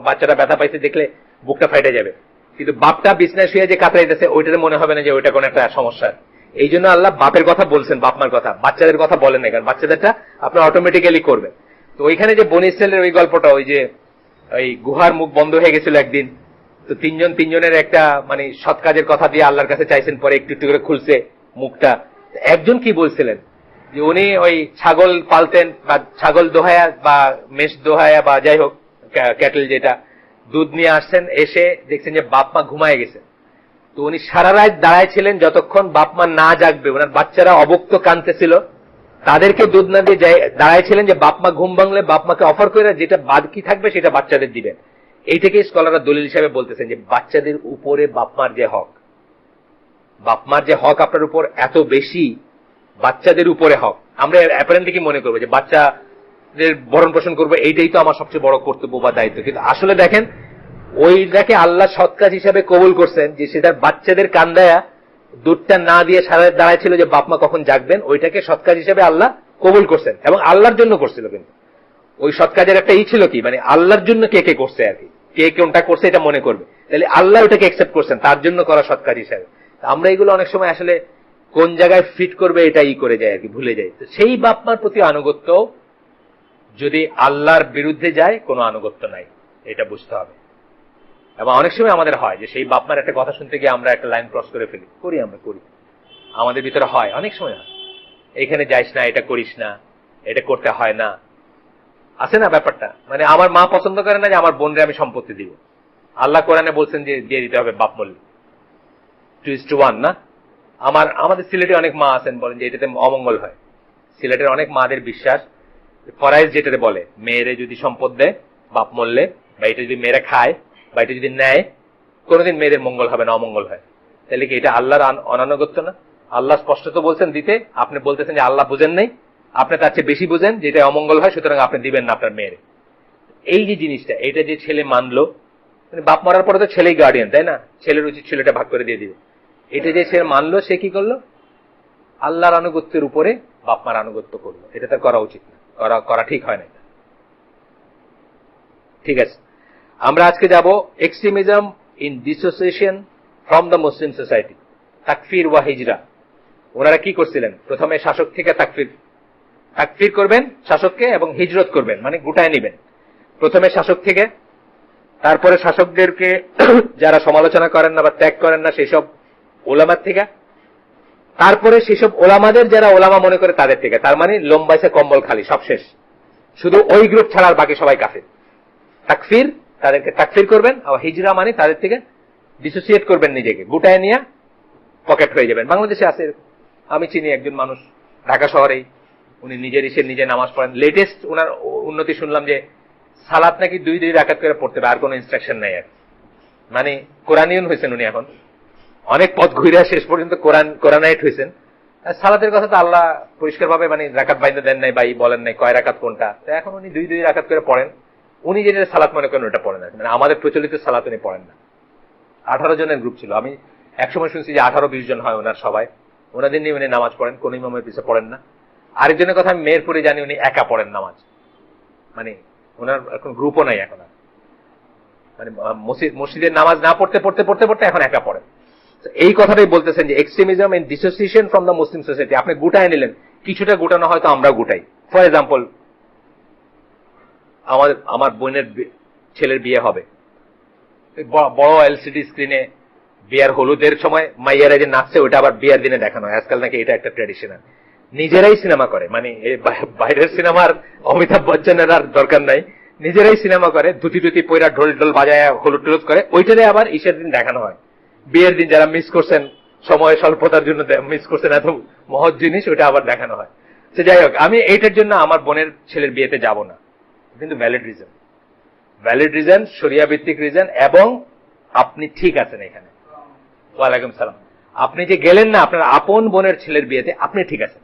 বাচ্চারা ব্যথা পাইতে দেখলে বুকটা ফাইটে যাবে, কিন্তু বাপটা বিছনায় শুয়ে যে কাতরাইতেছে ওইটাতে মনে হবে না যে ওইটা কোনো একটা সমস্যা। এই জন্য আল্লাহ বাপের কথা বলছেন, বাপ মার কথা, বাচ্চাদের কথা বলেন না, কারণ বাচ্চাদেরটা আপনার অটোমেটিক্যালি করবে। তো ওইখানে যে বনি ইসরায়েলের ওই গল্পটা, ওই যে ওই গুহার মুখ বন্ধ হয়ে গেছিল একদিন, তো তিনজনের একটা মানে সৎ কাজের কথা দিয়ে আল্লাহর কাছে চাইছেন, পরে একটু একটু করে খুলছে মুখটা। একজন কি বলছিলেন যে উনি ওই ছাগল পালতেন, বা ছাগল দোহায়া বা মেষ দোহায়া বা যাই হোক ক্যাটেল, যেটা দুধ নিয়ে আসছেন, এসে দেখছেন যে বাপ মা ঘুমায় গেছে। তো উনি সারা রাত দাঁড়ায় ছিলেন যতক্ষণ বাপ মা না জাগবে, ওনার বাচ্চারা অবক্ত কাঁদতেছিল, তাদেরকে দুধ না দিয়ে দাঁড়ায় ছিলেন যে বাপ মা ঘুম ভাঙলে বাপ মাকে অফার করে যেটা বাকি থাকবে সেটা বাচ্চাদের দিবেন। এই থেকে স্কলাররা দলিল হিসাবে বলতেছেন যে বাচ্চাদের উপরে বাপ মার যে হক, বাপ মার যে হক আপনার উপর এত বেশি, বাচ্চাদের উপরে হক। আমরা অ্যাপারেন্টলি কি মনে করবো যে বাচ্চাদের ভরণ পোষণ করবো, এইটাই তো আমার সবচেয়ে বড় কর্তব্য বা দায়িত্ব। কিন্তু আসলে দেখেন ওইটাকে আল্লাহ সৎ কাজ হিসাবে কবুল করছেন, যে সেটা বাচ্চাদের কান্দায়া দুধটা না দিয়ে সারা দাঁড়ায় ছিল যে বাপ মা কখন জাগবেন, ওইটাকে সৎ কাজ হিসাবে আল্লাহ কবুল করছেন, এবং আল্লাহর জন্য করছিল। কিন্তু ওই সৎ কাজের একটা ছিল কি, মানে আল্লাহর জন্য কে কে করছে আর কি, কে কোনটা করছে এটা মনে করবে, তাহলে আল্লাহ ওটাকে অ্যাকসেপ্ট করছেন তার জন্য করা সৎ কাজ হিসাবে। আমরা এগুলো অনেক সময় আসলে কোন জায়গায় ফিট করবে এটা করে যায় আর কি, ভুলে যায়। তো সেই বাপ মার প্রতি আনুগত্য যদি আল্লাহর বিরুদ্ধে যায়, কোনো আনুগত্য নাই, এটা বুঝতে হবে। এবং অনেক সময় আমাদের হয় যে সেই বাপ মার একটা কথা শুনতে গিয়ে আমরা একটা লাইন ক্রস করে ফেলি, আমরা করি, আমাদের ভিতরে হয়, অনেক সময় হয়, এখানে যাইস না, এটা করিস না, এটা করতে হয় না, আছে না ব্যাপারটা। মানে আমার মা পছন্দ করে না যে আমার বোনরে আমি সম্পত্তি দিব, আল্লাহ কোরআনে বলছেন যে দিয়ে দিতে হবে বাপ মূল্য 2:1 না। আমাদের সিলেটে অনেক মা আছেন বলেন যে এটাতে অমঙ্গল হয়। সিলেটের অনেক মাদের বিশ্বাস, ফরাইজ যেটাতে বলে, মেয়েরে যদি সম্পদ দেয় বাপ মূল্যে, বা এটা যদি মেয়েরা খায় বা এটা যদি নেয়, কোনোদিন মেয়েদের মঙ্গল হবে না, অমঙ্গল হয়। তাহলে কি এটা আল্লাহর অনানুগত্য না? আল্লাহ স্পষ্ট তো বলছেন দিতে, আপনি বলতেছেন যে আল্লাহ বুঝেন নাই, আপনি তার চেয়ে বেশি বুঝেন যেটা অমঙ্গল হয়, সুতরাং আপনি দিবেন না আপনার মেয়েরে। এই যে জিনিসটা, এটা যে ছেলে মানলো, মানে বাপ মরার পরে তো ছেলেই গার্ডিয়ান, তাই না? ছেলের উচিত ছেলেটা ভাগ করে দিয়ে দিবে। এটা যে ছেলে মানলো, সে কি করলো? আল্লাহর আনুগত্যের উপরে বাপ মার আনুগত্য করলো। এটা তার করা উচিত না, করা ঠিক হয় না। ঠিক আছে, আমরা আজকে যাব extremism in dissociation from the Muslim society, তাকফির ওয়া হিজরা। ওনারা কি করছিলেন? প্রথমে শাসক থেকে তাকফির করবেন শাসককে, এবং হিজরত করবেন, মানে গুটায় নিবেন। প্রথমে শাসক থেকে, তারপরে শাসকদেরকে যারা সমালোচনা করেন না বা ত্যাগ করেন না সেই সব ওলামার থেকে, তারপরে সেসব ওলামাদের যারা ওলামা মনে করে তাদের থেকে। তার মানে লম্বাইছে কম্বল খালি, সব শেষ, শুধু ওই গ্রুপ ছাড়া আর বাকি সবাই কাফির। তাকফির, তাদেরকে তাকফির করবেন। আর হিজরা মানে তাদের থেকে ডিসোসিয়েট করবেন, নিজেকে গুটায় নিয়ে পকেট হয়ে যাবেন। বাংলাদেশে আছে, আমি চিনি একজন মানুষ ঢাকা শহরেই, উনি নিজের ইসে নিজে নামাজ পড়েন। লেটেস্ট ওনার উন্নতি শুনলাম যে সালাত নাকি 2 রাকাত করে পড়তে হবে, আর কোনো ইনস্ট্রাকশন নাই। আর মানে কোরআনিয়ন হয়েছেন উনি, এখন অনেক পথ ঘুরে শেষ পর্যন্ত কোরআনাইট হয়েছেন। সালাতের কথা তো আল্লাহ পরিষ্কার ভাবে মানে রাকাত বাইন্দা দেন নাই, বা বলেন নাই কয় রাকাত কোনটা। তো এখন উনি 2 রাকাত করে পড়েন। উনি যেটা সালাত মনে করেন ওটা পড়েন না, মানে আমাদের প্রচলিত সালাত উনি পড়েন না। 18 জনের গ্রুপ ছিল, আমি একসময় শুনছি যে 18-20 জন হয় ওনার সবাই। ওনাদের নিয়ে উনি নামাজ পড়েন, কোন ইমামের পিছনে পড়েন না। আরেকজনের কথা আমি মেহেরপুরে জানি, উনি একা পড়েন নামাজ, মানে ওনার এখন গ্রুপও নাই এখন। মানে মসজিদের নামাজ না পড়তে পড়তে পড়তে পড়তে এখন একা পড়েন। এই কথাটাই বলতেছেন যে extremism and dissociation from the Muslim society. আপনি গুটায় নিলেন, কিছুটা গুটানো হয়তো আমরা গুটাই। ফর এক্সাম্পল, আমার বোনের ছেলের বিয়ে হবে, বড় এলসিডি স্ক্রিনে বিয়ার হলুদের সময় মাইয়ারা যে নাচছে, ওটা আবার বিয়ার দিনে দেখানো হয় আজকাল, নাকি এটা একটা ট্র্যাডিশনাল। নিজেরাই সিনেমা করে, মানে বাইরের সিনেমার অমিতাভ বচ্চনের আর দরকার নাই, নিজেরাই সিনেমা করে, ধুতি টুতি পয়রা ঢোল ঢোল বাজায় হলুদ টলুদ করে, ওইটারে আবার ঈশের দিন দেখানো হয়। বিয়ের দিন যারা মিস করছেন, সময় স্বল্পতার জন্য মিস করছেন এত মহৎ জিনিস, ওইটা আবার দেখানো হয়। সে যাই হোক, আমি এইটার জন্য আমার বোনের ছেলের বিয়েতে যাব না, কিন্তু ভ্যালিড রিজন, শরিয়া ভিত্তিক রিজন, এবং আপনি ঠিক আছেন এখানে। ওয়ালাইকুম সালাম। আপনি যে গেলেন না আপনার আপন বোনের ছেলের বিয়েতে, আপনি ঠিক আছেন,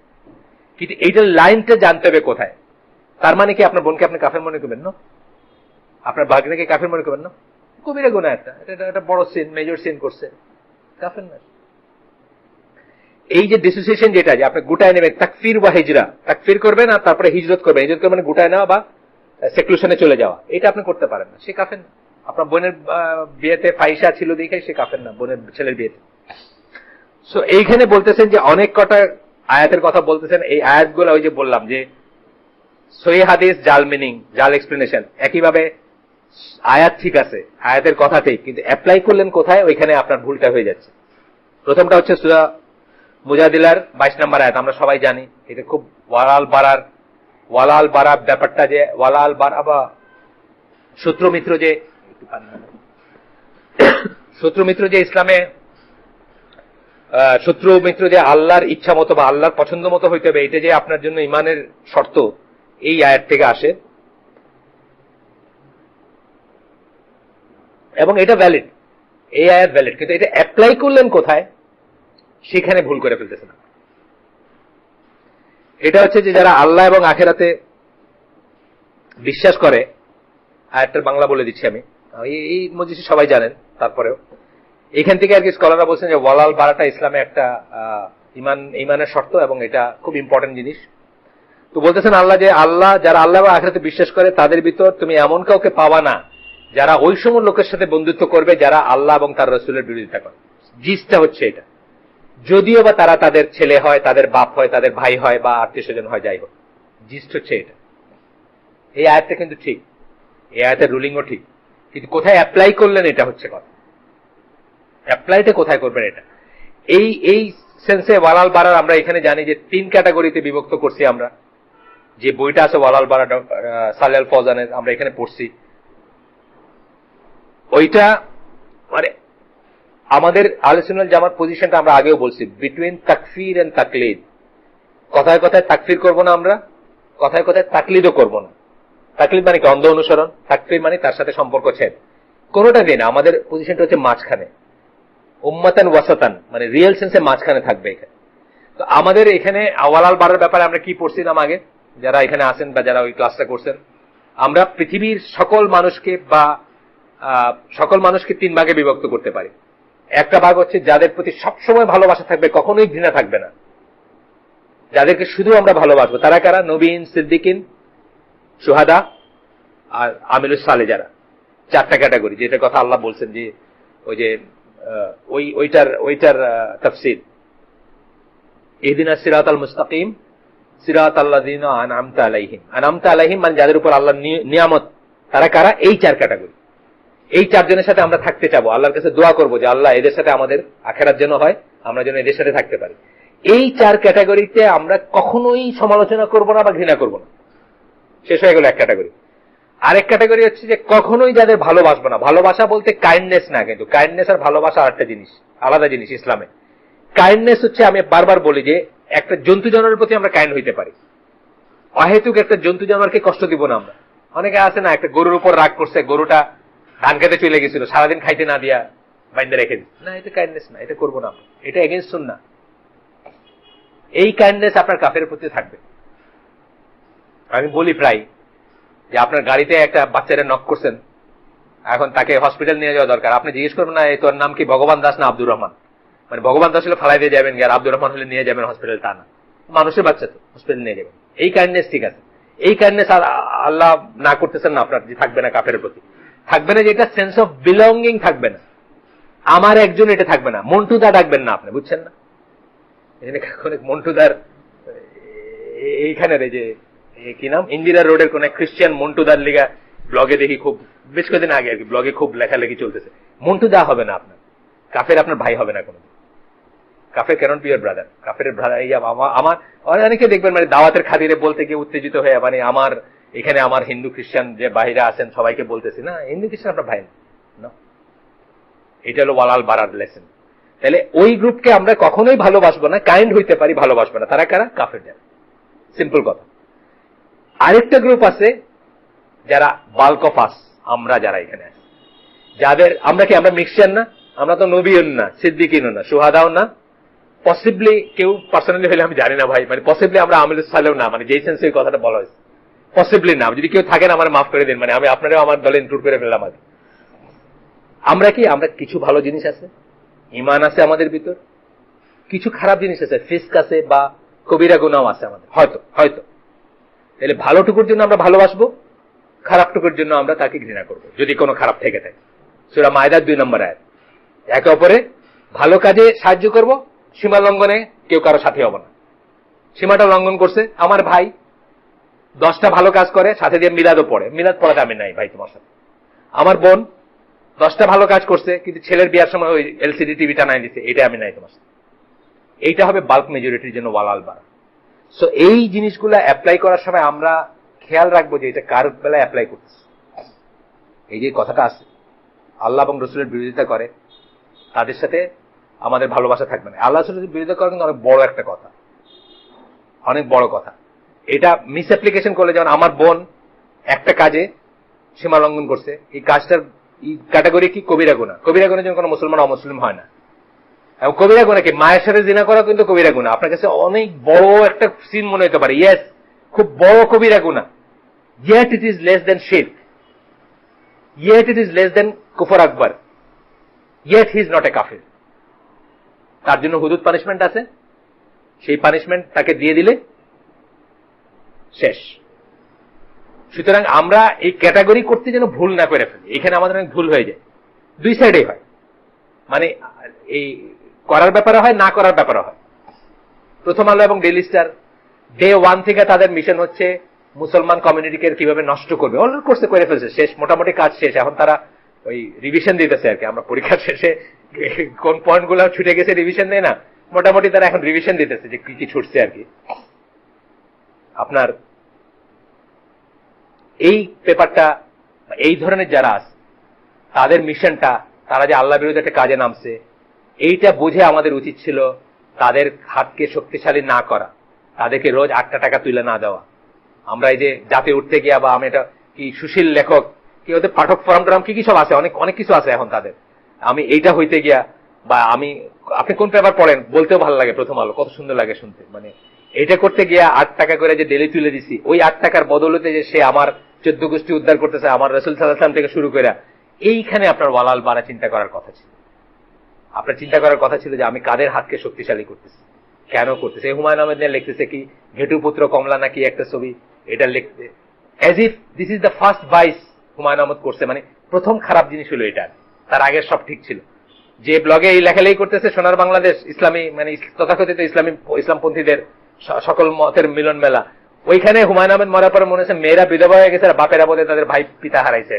কিন্তু এইটার লাইনটা জানতে হবে কোথায়। তার মানে কি আপনার বোনকে আপনি কাফের মনে করবেন না? আপনার ভাগ্নেকে কাফের মনে করবেন না? কবিরা গুনাহ একটা বড় সিন, মেজর সিন করছে, কাফের না। এই যে ডিসোসিয়েশন যেটা, যে আপনি গুটায় নেবেন, তাকফির বা হিজরা, তাকফির করবেন আর তারপরে হিজরত করবেন। হিজরত করবেন গুটায় নেওয়া বা সেক্লুশনে চলে যাওয়া, এটা আপনি করতে পারেন না, সে কাফের না। আপনার বোনের বিয়েতে ফাইসা ছিল দেখে সে কাফের না, বোনের ছেলের বিয়েতে। সো এইখানে বলতেছেন যে অনেক কটা আয়াতের কথা বলতেছেন। এই আয়াতগুলো ওই যে বললাম যে সহিহ হাদিস, জাল মিনিং, জাল এক্সপ্লেনেশন। একইভাবে আয়াত ঠিক আছে, আয়াতের কথা ঠিক, কিন্তু অ্যাপ্লাই করলেন কোথায়, ওইখানে আপনার ভুলটা হয়ে যাচ্ছে। প্রথমটা হচ্ছে সূরা মুজাদিলার 22 নম্বর আয়াত। আমরা সবাই জানি এটা খুব ওয়ালাল বারা ব্যাপারটা, যে ওয়ালাল বারা বা শত্রু মিত্র যে ইসলামে শত্রু মিত্র যে আল্লাহর ইচ্ছা মতো বা আল্লাহর পছন্দ মতো হইতে হবে, এটা যে আপনার জন্য ইমানের শর্ত, এই আয়াত থেকে আসে, এবং এটা ভ্যালিড, এই আয়াত ভ্যালিড, কিন্তু এটা অ্যাপ্লাই করলেন কোথায়, সেখানে ভুল করে ফেলতেছে না। এটা হচ্ছে যে যারা আল্লাহ এবং আখেরাতে বিশ্বাস করে, আয়াতটার বাংলা বলে দিচ্ছি আমি, এই মজলিসে সবাই জানেন, তারপরেও এখান থেকে আর কি স্কলাররা বলছেন যে ওয়ালাল বারাটা ইসলামে একটা ইমানের শর্ত, এবং এটা খুব ইম্পর্টেন্ট জিনিস। তো বলতেছেন আল্লাহ যারা আল্লাহ বা আখিরাতে বিশ্বাস করে, তাদের ভিতর তুমি এমন কাউকে পাবা না যারা ওই সময় লোকের সাথে বন্ধুত্ব করবে যারা আল্লাহ এবং তার রাসূলের বিরোধিতা করে। জিসটা হচ্ছে এটা, যদিও বা তারা তাদের ছেলে হয়, তাদের বাপ হয়, তাদের ভাই হয়, বা আত্মীয় স্বজন হয়, যাই হোক, জিস্ট হচ্ছে এটা। এই আয়াতটা কিন্তু ঠিক, এই আয়াতের রুলিংও ঠিক, কিন্তু কোথায় অ্যাপ্লাই করলেন এটা হচ্ছে কথা। অ্যাপ্লাইটা কোথায় করবেন এটা, এই সেন্সে ওয়ালাল বারার আমরা এখানে জানি যে 3 ক্যাটাগরিতে বিভক্ত করছি আমরা। যে বইটা আছে ওয়ালাল বারা সালেহ আল ফওজানের, আমরা এখানে পড়ছি, ওইটা মানে আমাদের আহলে সুন্নাত ওয়াল জামাত পজিশনটা আমরা আগেও বলছি, বিটুইন তাকফির এন্ড তাকলিদ। কথায় কথায় তাকফির করব না আমরা, কথায় কথায় তাকলিদও করব না। তাকলিদ মানে কি? অন্ধ অনুসরণ। তাকফির মানে তার সাথে সম্পর্ক ছেদ। কোনোটা দিন আমাদের পজিশনটা হচ্ছে মাঝখানে, উম্মাতান ওয়াসাতান, মানে রিয়েল সেন্সে মাঝখানে থাকবে এখানে। তো আমাদের এখানে ওয়ালাল বারার ব্যাপারে আমরা কি পড়ছিলাম আগে, যারা এখানে আছেন বা যারা ওই ক্লাসটা করছেন, আমরা পৃথিবীর সকল মানুষকে 3 ভাগে বিভক্ত করতে পারি। একটা ভাগ হচ্ছে যাদের প্রতি সবসময় ভালোবাসা থাকবে, কখনোই ঘৃণা থাকবে না, যাদেরকে শুধু আমরা ভালোবাসবো। তারা কারা? নবীন, সিদ্দিকিন, শুহাদা আর আমিলুস সালে যারা। 4টা ক্যাটাগরি, যেটার কথা আল্লাহ বলছেন যে ওই যে ওইটার তাফসীর, ইহদিনাস সিরাতাল মুস্তাকিম সিরাতাল্লাযিনা আনআমতা আলাইহিম। আনআমতা আলাইহিম মানে যাদের উপর আল্লাহর নিয়ামত। তারা কারা? এই 4 ক্যাটাগরি। এই 4 জনের সাথে আমরা থাকতে চাবো, আল্লাহর কাছে দোয়া করবো যে আল্লাহ এদের সাথে আমাদের আখিরাত যেন হয়, আমরা যেন এদের সাথে থাকতে পারি। এই 4 ক্যাটাগরিতে আমরা কখনোই সমালোচনা করব না বা ঘৃণা করব না। শেষ হয়ে গেল এক ক্যাটাগরি। আরেক ক্যাটাগরি হচ্ছে যে কখনোই যাদের ভালোবাসবো না। ভালোবাসা বলতে কাইন্ডনেস না, কিন্তু কাইন্ডনেস আর ভালোবাসা আরেকটা জিনিস, আলাদা জিনিস ইসলামে। কাইন্ডনেস হচ্ছে, আমি বারবার বলি যে একটা জন্তু জানোয়ারের প্রতি আমরা কাইন্ড হইতে পারি। অহেতুক একটা জন্তু জানোয়ারকে কষ্ট দিব না আমরা। অনেকে আছে না, একটা গরুর উপর রাগ করছে, গরুটা ধান খেতে চলে গেছিল, সারাদিন খাইতে না দিয়া বাইন্দা রেখে দিচ্ছে, না, এটা কাইন্ডনেস না, এটা করবো না আমরা, এটা এগেইনস্ট সুন্নাহ। এই কাইন্ডনেস আপনার কাফের প্রতি থাকবে। আমি বলি প্রায় যে আপনার গাড়িতে একটা বাচ্চারা নক করছেন, এখন তাকে হসপিটাল নিয়ে যাওয়া দরকার, আপনি জিজ্ঞেস করবেন না তোর নাম কি, ভগবান দাস না আব্দুর রহমান? মানে ভগবান দাস হলে ফালাই দিয়ে যাবেন, আর আব্দুর রহমান হলে নিয়ে যাবেন হসপিটাল, তা না, মানুষের বাচ্চা তো হসপিটাল নিয়ে যাবেন। এই কাইন্ডনেস ঠিক আছে। এই কাইন্ডনেস আল্লাহ না করতেছেন না আপনার, যে থাকবে না কাফের প্রতি, থাকবে না, যেটা সেন্স অফ বিলঙ্গিং থাকবে না, আমার একজন, এটা থাকবে না। মন্টুদা ডাকবেন না আপনি, বুঝছেন না? মন্টুদার এইখানে যে কি নাম, ইন্দিরা রোডের কোন খ্রিস্টান মন্টুদার লিগা ব্লগে দেখি, খুব বেশ কয়েকদিন আগে আর কি, ব্লগে খুব লেখালেখি চলতেছে। মন্টুদা হবে না আপনার, কাফের আপনার ভাই হবে না কোনো। কাফের ক্যানট বি ইওর ব্রাদার। কাফের ব্রাদার আমার অনেকে দেখবেন মানে দাওয়াতের খাতিরে বলতে গিয়ে উত্তেজিত হয়ে, মানে আমার এখানে আমার হিন্দু খ্রিস্টান যে বাইরে আছেন সবাইকে বলতেছি, না, হিন্দু খ্রিস্টান আপনার ভাই না। এটা হলো ওয়ালাল বারার লেসন। তাহলে ওই গ্রুপকে আমরা কখনোই ভালোবাসবো না, কাইন্ড হইতে পারি, ভালোবাসবো না। তারা কারা? কাফের যারা। সিম্পল কথা। আরেকটা গ্রুপ আছে যারা বাল্ক অফ আস, আমরা যারা এখানে আছি, যাদের আমরা কি, আমরা মিক্সচার না, আমরা তো নবীও না, সিদ্দিকিনও না, শুহাদাও না, পসিবলি কেউ পার্সোনালি হলে আমি জানি না ভাই, মানে পসিবলি আমরা আমিলুস সালেও না, মানে যেই সেন্সে কথাটা বলা হয়েছে, পসিবলি না। যদি কেউ থাকেন আমার মাফ করে দিন, মানে আমি আপনারাও আমার দলে ইনক্লুড করে ফেললাম আগে। আমরা কি, আমরা কিছু ভালো জিনিস আছে, ইমান আছে আমাদের ভিতর, কিছু খারাপ জিনিস আছে, ফিস্ক আছে বা কবিরা গুনাহ আছে আমাদের, হয়তো। তাহলে ভালোটুকুর জন্য আমরা ভালোবাসবো, খারাপটুকুর জন্য আমরা তাকে ঘৃণা করবো, যদি কোনো খারাপ থেকে থাকে। সূরা মায়দার 2 নম্বর আয়াত। একে অপরে ভালো কাজে সাহায্য করব, সীমা লঙ্ঘনে কেউ কারো সাথে হবো না। সীমাটা লঙ্ঘন করছে আমার ভাই, 10টা ভালো কাজ করে, সাথে দিয়ে মিলাদও পড়ে, মিলাদ পড়াতে আমি নাই ভাই তোমার সাথে। আমার বোন 10টা ভালো কাজ করছে, কিন্তু ছেলের বিয়ার সময় ওই এলসিডি টিভিটা নাই দিচ্ছে, এটা আমি নাই তোমার সাথে। এইটা হবে বাল্ক মেজরিটির জন্য ওয়ালাল বারা। সো এই জিনিসগুলো অ্যাপ্লাই করার সময় আমরা খেয়াল রাখবো যে এটা কার বেলায় অ্যাপ্লাই করছে। এই যে কথাটা আছে, আল্লাহ এবং রসুলের বিরোধিতা করে তাদের সাথে আমাদের ভালোবাসা থাকবে না। আল্লাহ রসুলের বিরোধিতা করা কিন্তু অনেক বড় একটা কথা, অনেক বড় কথা। এটা মিস অ্যাপ্লিকেশন করলে, যেমন আমার বোন একটা কাজে সীমা লঙ্ঘন করছে, এই কাজটার ক্যাটাগরি কি? কবিরা গুনাহ। কবিরা গুনাহের জন্য কোনো মুসলমান অমুসলিম হয় না। এবং কবিরা গুনাহ কি? মায়ের সাথে জিনা করা কিন্তু কবিরা গুনাহ। আপনার কাছে অনেক বড় একটা সিন মনে হতে পারে, ইয়েস, খুব বড় কবিরা গুনাহ, yet it is less than shirk, yet it is less than কুফর আকবার, yet he is not a কাফির। তার জন্য হুদুদ পানিশমেন্ট আছে, সেই পানিশমেন্ট তাকে দিয়ে দিলে শেষ। সুতরাং আমরা এই ক্যাটাগরি করতে যেন ভুল না করে ফেলি। এখানে আমাদের অনেক ভুল হয়ে যায়, দুই সাইডে হয়, মানে এই করার ব্যাপারে হয়, না করার ব্যাপারে হয়। প্রথম আলো এবং ডেইলি স্টার ডে 1 থেকে তাদের মিশন হচ্ছে মুসলমান কমিউনিটিকে কিভাবে নষ্ট করবে। অলরেডি কোর্সে করে ফেলছে, শেষ, মোটামুটি কাজ শেষ। এখন তারা ওই রিভিশন দিতেছে আর কি। আমরা পরীক্ষার শেষে কোন পয়েন্ট গুলো ছুটে গেছে রিভিশন দেয় না, মোটামুটি তারা এখন রিভিশন দিতেছে যে কি কি ছুটছে আর কি। আপনার এই পেপারটা, এই ধরনের যারা আছে তাদের মিশনটা, তারা যে আল্লাহ বিরোধী একটা কাজে নামছে, এইটা বুঝে আমাদের উচিত ছিল তাদের হাতকে শক্তিশালী না করা, তাদেরকে রোজ 8টা টাকা তুলে না দেওয়া। আমরা এই যে জাতে উঠতে গিয়া, বা আমি এটা কি সুশীল লেখক, কি ওদের পাঠক ফোরাম টোরাম কি কি সব আছে, অনেক কিছু আছে এখন তাদের। আমি এইটা হইতে গিয়া, বা আপনি কোন পেপার পড়েন, বলতেও ভালো লাগে, প্রথম আলো, কত সুন্দর লাগে শুনতে। মানে এটা করতে গিয়া 8 টাকা করে যে ডেলি তুলে দিছি, ওই 8 টাকার বদলতে যে সে আমার 14 গোষ্ঠী উদ্ধার করতেছে, আমার রাসূল সাল্লাল্লাহু আলাইহি ওয়াসাল্লাম থেকে শুরু করে, এইখানে আপনার ওয়ালাল বাড়া চিন্তা করার কথা ছিল। আপনার চিন্তা করার কথা ছিল যে আমি কাদের হাতকে শক্তিশালী করতেছি, কেন করতেছে। হুমায়ুন আহমেদ নিয়ে লিখতেছে কি ঘেটুপুত্র কমলা নাকি একটা ছবি, এটা লিখতে as if this is the first vice Humayun Ahmed করছে, মানে প্রথম খারাপ জিনিস হলো এটা, তার আগে সব ঠিক ছিল। যে ব্লগে এই লেখালেখি করতেছে সোনার বাংলাদেশ ইসলামী, মানে তথাকথিত ইসলামপন্থীদের সকল মতের মিলন মেলা, ওইখানে হুমায়ুন আহমেদ মরার পরে মনে হচ্ছে মেয়েরা বিধবা হয়ে গেছে, বাপেরা বোধে তাদের ভাই পিতা হারাইছে,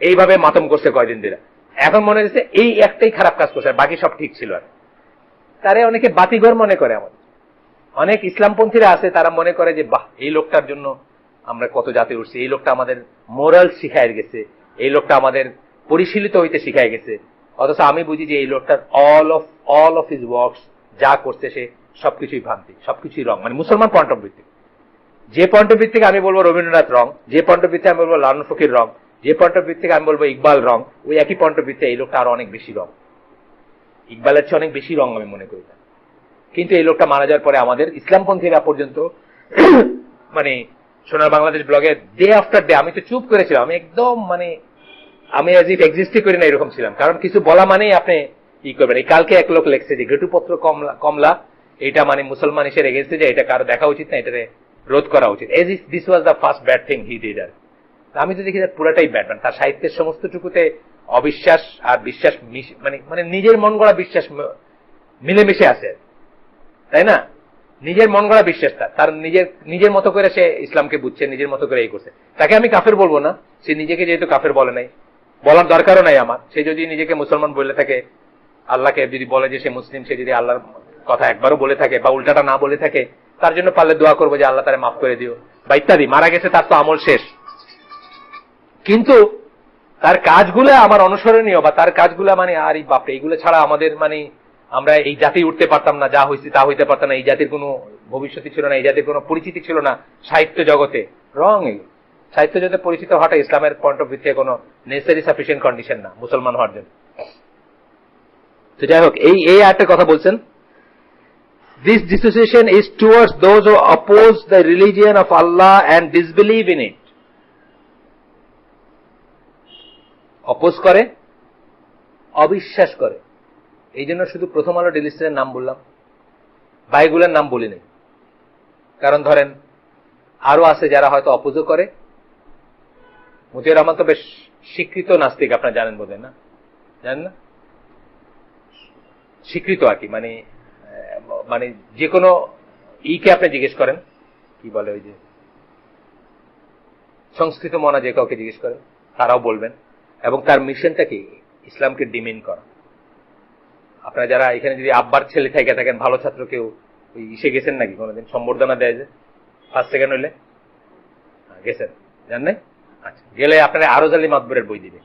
এইভাবে মাতম করছে কয়দিন ধরে। এখন মনে হচ্ছে এই একটাই খারাপ কাজ করছে, বাকি সব ঠিক ছিল। আর তারে অনেকে বাতিঘর মনে করে, আমাদের অনেক ইসলামপন্থীরা আছে, তারা মনে করে যে বাহ এই লোকটার জন্য আমরা কত জাতি উঠছি, এই লোকটা আমাদের মোরাল শিখায় গেছে, এই লোকটা আমাদের পরিশীলিত হইতে শিখায় গেছে। অথচ আমি বুঝি যে এই লোকটার অল অফ হিজ ওয়ার্কস যা করছে সে সবকিছুই ভ্রান্তি, সবকিছুই রং, মানে মুসলমান পয়েন্ট অফ ভিউ থেকে। যে পয়েন্ট অফ ভিউ থেকে আমি বলবো রবীন্দ্রনাথ রং, যে পয়েন্ট অফ ভিউ থেকে আমি বলবো লালন ফকির রং, যে পয়েন্ট অফ ভিউ থেকে আমি বলবো ইকবাল রং, ওই একই পয়েন্ট অফ ভিউ থেকে এই লোকটা আরো অনেক বেশি রং, ইকবালের চেয়ে অনেক বেশি রং আমি মনে করি। কিন্তু এই লোকটা মারা যাওয়ার পরে আমাদের ইসলামপন্থীরা পর্যন্ত মানে সোনার বাংলাদেশ ব্লগে ডে আফটার ডে আমি তো চুপ করেছিলাম, আমি একদম মানে আমি আজ ইফ এক্সিস্টই করি না এরকম ছিলাম, কারণ কিছু বলা মানেই আপনি ই করবেন। এই কালকে এক লোক লেখছে যে ঘেটুপত্র কমলা এটা মানে মুসলমান এসে এগেন্স্টে যে এটা কারো দেখা উচিত না, এটা রোধ করা উচিত, as if this was the first bad thing he did. আর আমি তো দেখি পুরাটাই ব্যাড, মানে তার সাহিত্যের সমস্ত টুকুতে অবিশ্বাস আর বিশ্বাস মানে মানে নিজের মন গড়া বিশ্বাস মিলেমিশে আছে, তাই না? নিজের মন গড়া বিশ্বাস তার নিজের মতো করে সে ইসলামকে বুঝছে, নিজের মতো করে এই করছে। তাকে আমি কাফের বলবো না, সে নিজেকে যেহেতু কাফের বলে নাই, বলার দরকারও নাই আমার। সে যদি নিজেকে মুসলমান বলে থাকে, আল্লাহকে যদি বলে যে সে মুসলিম, সে যদি আল্লাহর কথা একবারও বলে থাকে বা উল্টাটা না বলে থাকে, তার জন্য পারলে দোয়া করবো যে আল্লাহ তারে মাফ করে দিও বা ইত্যাদি। মারা গেছে, তার তো আমল শেষ, কিন্তু তার কাজগুলো আমার অনুসরণীয়, বা তার কাজগুলো মানে আর এই বাপরে এইগুলো ছাড়া আমাদের মানে আমরা এই জাতি উঠতে পারতাম না, যা হয়েছে তা হইতে পারতাম না, এই জাতির কোনো ভবিষ্যৎ ছিল না, এই জাতির কোনো পরিচিতি ছিল না সাহিত্য জগতে। রং, সাহিত্য জগতে পরিচিত হওয়াটা ইসলামের পয়েন্ট অফ ভিউ থেকে কোনো নেসেসারি সাফিসিয়েন্ট কন্ডিশন না মুসলমান হওয়ার জন্য। তো যাই হোক, এই একটা কথা বলছেন, this dissociation is towards those who oppose the religion of Allah and disbelieve in it. Oppose করে, অবিশ্বাস করে। এই জন্য শুধু প্রথম আলো ডেলিস্টের নাম বললাম, বাইগুলোর নাম বলি নাই, কারণ ধরেন আরো আছে যারা হয়তো অপোজও করে। মতিউর রহমান তো বেশ স্বীকৃত নাস্তিক, আপনারা জানেন বোধ হয়, না জানেন না? স্বীকৃত আর কি, মানে মানে যে কোনো ইকে আপনি জিজ্ঞেস করেন, কি বলে ওই যে সংস্কৃত মনা, যে কাউকে জিজ্ঞেস করেন তারাও বলবেন। এবং তার মিশনটা কি? ইসলামকে ডিমেন করা। আপনারা যারা এখানে যদি আব্বার ছেলে থেকে থাকেন, ভালো ছাত্র কেউ ওই ইসে গেছেন নাকি কোনোদিন? সম্বর্ধনা দেয় যে ফার্স্ট সেকেন্ড হইলে, গেছেন? জান নাই? আচ্ছা, গেলে আপনারা আরজ আলী মাতবরের বই দিবে,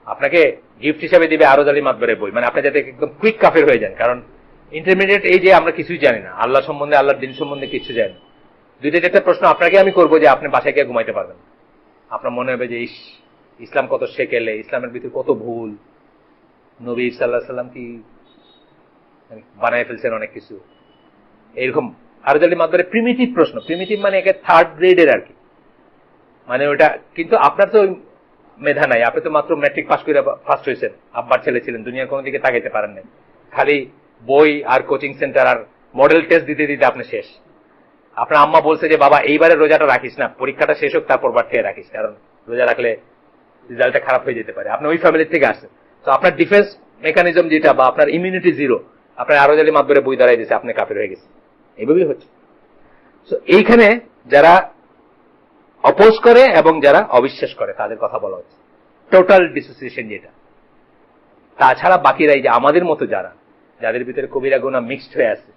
আপনাকে গিফট হিসাবে দিবে আরজ আলী মাতবরের বই, মানে আপনি যাতে একদম কুইক কাফের হয়ে যান। কারণ ইন্টারমিডিয়েট এই যে আমরা কিছুই জানি না, আল্লাহ সম্বন্ধে, আল্লাহর দিন সম্বন্ধে কিছু জানি না। দুইটা একটা প্রশ্ন আপনাকে আমি করবো যে আপনি বাসায় গিয়ে ঘুমাইতে পারবেন, আপনার মনে হবে যে ইসলাম কত সেকেলে, ইসলামের ভিতরে কত ভুল, নবী সাল্লাল্লাহু আলাইহি সাল্লাম কি বানায় ফেলছেন অনেক কিছু, এরকম আরজ আলী মাতবরের প্রিমিটিভ প্রশ্ন। প্রিমিটিভ মানে একে থার্ড গ্রেডের আর কি, মানে ওটা। কিন্তু আপনার তো মেধা নাই, আপনি তো মাত্র ম্যাট্রিক পাস করে ফার্স্ট হয়েছেন, আব্বার ছেলে ছিলেন, দুনিয়ার কোনো দিকে তাকাইতে পারেন নাই, খালি বই আর কোচিং সেন্টার আর মডেল টেস্ট দিতে দিতে আপনি শেষ। আপনার আম্মা বলছে যে বাবা এইবারে রোজাটা রাখিস না, পরীক্ষাটা শেষ হোক তারপর বার থেকে রাখিস, কারণ রোজা রাখলে রেজাল্টটা খারাপ হয়ে যেতে পারে। আপনি ওই ফ্যামিলির থেকে আসছেন, তো আপনার ডিফেন্স মেকানিজম যেটা, বা আপনার ইমিউনিটি জিরো, আপনার আরজ আলী মাতবরের বই দাঁড়াই দিয়েছে, আপনি কাফের হয়ে গেছে। এইভাবেই হচ্ছে। তো এইখানে যারা অপোজ করে এবং যারা অবিশ্বাস করে তাদের কথা বলা হচ্ছে, টোটাল ডিসোসিয়েশন যেটা। তাছাড়া বাকিরা এই যে আমাদের মতো যাদের ভিতরে কবিরা গুনাহ মিক্সড হয়ে আছে,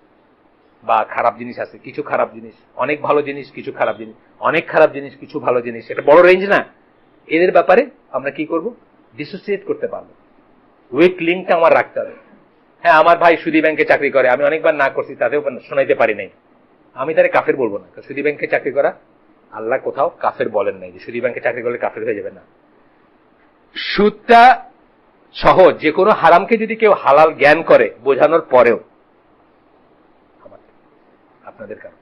বা খারাপ জিনিস আছে, কিছু খারাপ জিনিস, অনেক ভালো জিনিস, কিছু খারাপ জিনিস, অনেক খারাপ জিনিস, কিছু ভালো জিনিস, এটা বড় রেঞ্জ না। এদের ব্যাপারে আমরা কি করব? ডিসোসিয়েট করতে পারবো। উইক লিঙ্কটা আমার রাখতে হবে। হ্যাঁ, আমার ভাই সুদী ব্যাংকে চাকরি করে, আমি অনেকবার না করছি, তাতেও শোনাইতে পারি নাই, আমি তারে কাফের বলবো না। সুদী ব্যাংকে চাকরি করা আল্লাহ কোথাও কাফের বলেন নাই যে সুদী ব্যাংকে চাকরি করলে কাফের হয়ে যাবে না। সুদটা সহজ, যে কোনো হারামকে যদি কেউ হালাল জ্ঞান করে বোঝানোর পরেও, আপনাদের কারণ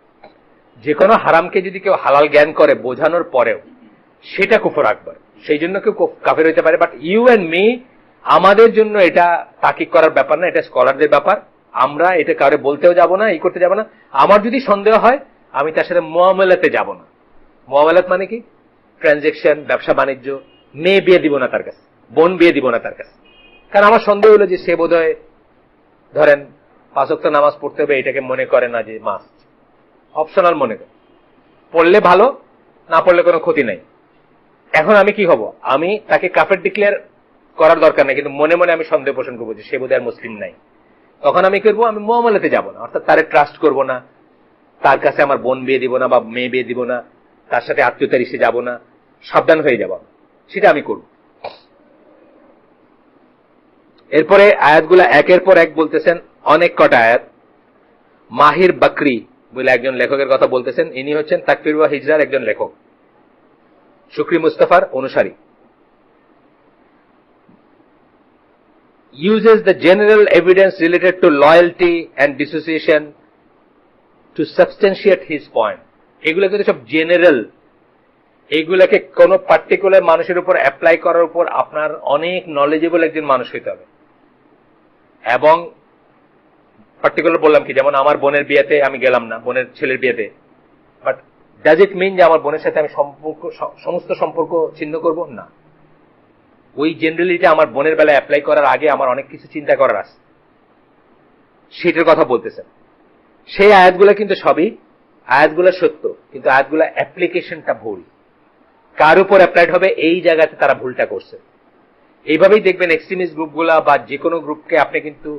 যে কোনো হারামকে যদি কেউ হালাল জ্ঞান করে বোঝানোর পরেও সেটা কুফর আকবার, সেই জন্য কেউ কাফের হইতে পারে। বাট ইউ অ্যান্ড মি, আমাদের জন্য এটা তাকিক করার ব্যাপার না, এটা স্কলারদের ব্যাপার। আমরা এটা কাউরে বলতেও যাব না, করতে যাব না। আমার যদি সন্দেহ হয় আমি তার সাথে মুআমালাতে যাব না। মুআমালাত মানে কি? ট্রানজেকশন, ব্যবসা বাণিজ্য। মেয়ে বিয়ে দিব না তার কাছে, বোন বিয়ে দিব না তার কাছে, কারণ আমার সন্দেহ হলো যে সে বোধহয় ধরেন 5 ওয়াক্ত নামাজ পড়তে হবে এটাকে মনে করে না যে মাস্ট, অপশনাল মনে করে। পড়লে ভালো, না পড়লে কোনো ক্ষতি নাই। এখন আমি কি হব? আমি তাকে কাফের ডিক্লেয়ার করার দরকার নেই, কিন্তু মনে মনে আমি সন্দেহ পোষণ করবো যে সে বোধহয় আর মুসলিম নাই। তখন আমি করবো, আমি মুআমালাতে যাব না, অর্থাৎ তারে ট্রাস্ট করব না, তার কাছে আমার বোন বিয়ে দিব না বা মেয়ে বিয়ে দিব না, তার সাথে আত্মীয়তা রিসে যাব না, সাবধান হয়ে যাব, সেটা আমি করব। এরপরে আয়াতগুলা একের পর এক বলতেছেন, অনেক কটা আয়াত। মাহির বকরি বলে একজন লেখকের কথা বলতেছেন, ইনি হচ্ছেন তাকফির ওয়া হিজরার একজন লেখক, শুকরি মুস্তাফার অনুসারী। uses the general evidence related to loyalty and dissociation to substantiate his point. এগুলো কিন্তু সব জেনারেল, এইগুলাকে কোন পার্টিকুলার মানুষের উপর অ্যাপ্লাই করার উপর আপনার অনেক নলেজেবল একজন মানুষ হইতে হবে। এবং পার্টিকুলার বললাম কি, যেমন আমার বোনের বিয়েতে আমি গেলাম না, বোনের ছেলের বিয়েতে, বাট ডাজ ইট মিন যে আমার বোনের সাথে আমি সমস্ত সম্পর্ক ছিন্ন করব? না। ওই জেনারেলিটা আমার বোনের বেলায় অ্যাপ্লাই করার আগে আমার অনেক কিছু চিন্তা করার আছে, সেটার কথা বলতেছেন। সেই আয়াতগুলা কিন্তু সবই আয়াতগুলা সত্য, কিন্তু আয়াতগুলা অ্যাপ্লিকেশনটা ভুল। কার উপর অ্যাপ্লাইড হবে এই জায়গাতে তারা ভুলটা করছে। এইভাবেই দেখবেন এক্সট্রিমিস্ট গ্রুপগুলা বা যে কোনো গ্রুপকে আপনি কিন্তু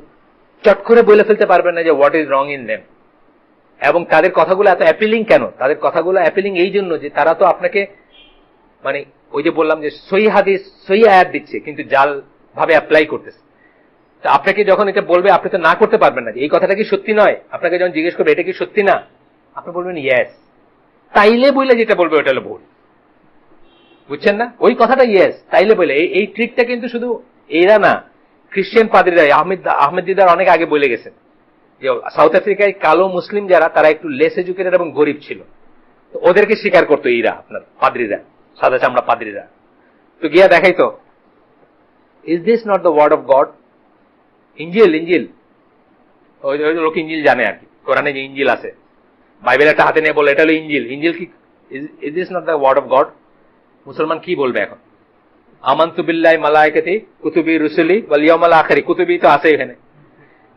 চট করে বলে ফেলতে পারবেন না যে what is wrong in them. এবং তাদের কথাগুলো এত অ্যাপিলিং কেন? তাদের কথাগুলো অ্যাপিলিং এই জন্য যে তারা তো আপনাকে মানে ওই যে বললাম যে সহি হাদিস সহি আয়াত দিচ্ছে, কিন্তু জাল ভাবে অ্যাপ্লাই করতেছে। তো আপনাকে যখন এটা বলবে আপনি তো না করতে পারবেন না যে এই কথাটা কি সত্যি নয়। আপনাকে যখন জিজ্ঞেস করবে এটা কি সত্যি না, আপনি বলবেন ইয়েস, তাইলে বলে যেটা বলবে ওটা হলো ভুল। বুঝছেন না? ওই কথাটা ইয়েস তাইলে বলে। এই ট্রিকটা কিন্তু শুধু এরা না, খ্রিস্টান পাদ্রীরা, আহমেদ দিদার অনেক আগে বলে গেছেন যে সাউথ আফ্রিকায় কালো মুসলিম যারা, তারা একটু লেস এডুকেটেড এবং গরিব ছিল, তো ওদেরকে স্বীকার করতো এরা, আপনার পাদ্রীরা, সাদা চামড়া পাদ্রীরা। তো গিয়া দেখাইতো, is this not the word of God? ইঞ্জিল ওই লোক ইঞ্জিল জানে আর কি, কোরআনে যে ইঞ্জিল আছে, বাইবেল একটা হাতে নিয়ে বলে এটা হলো ইঞ্জিল কি? Is this not the word of God? মুসলমান কি বলবে এখন? আমানতু বিল্লাহি মালাইকাতি কুতুবি রুসুলি ওয়াল ইয়াউমিল আখির, কুতুবি তো আছে এখানে,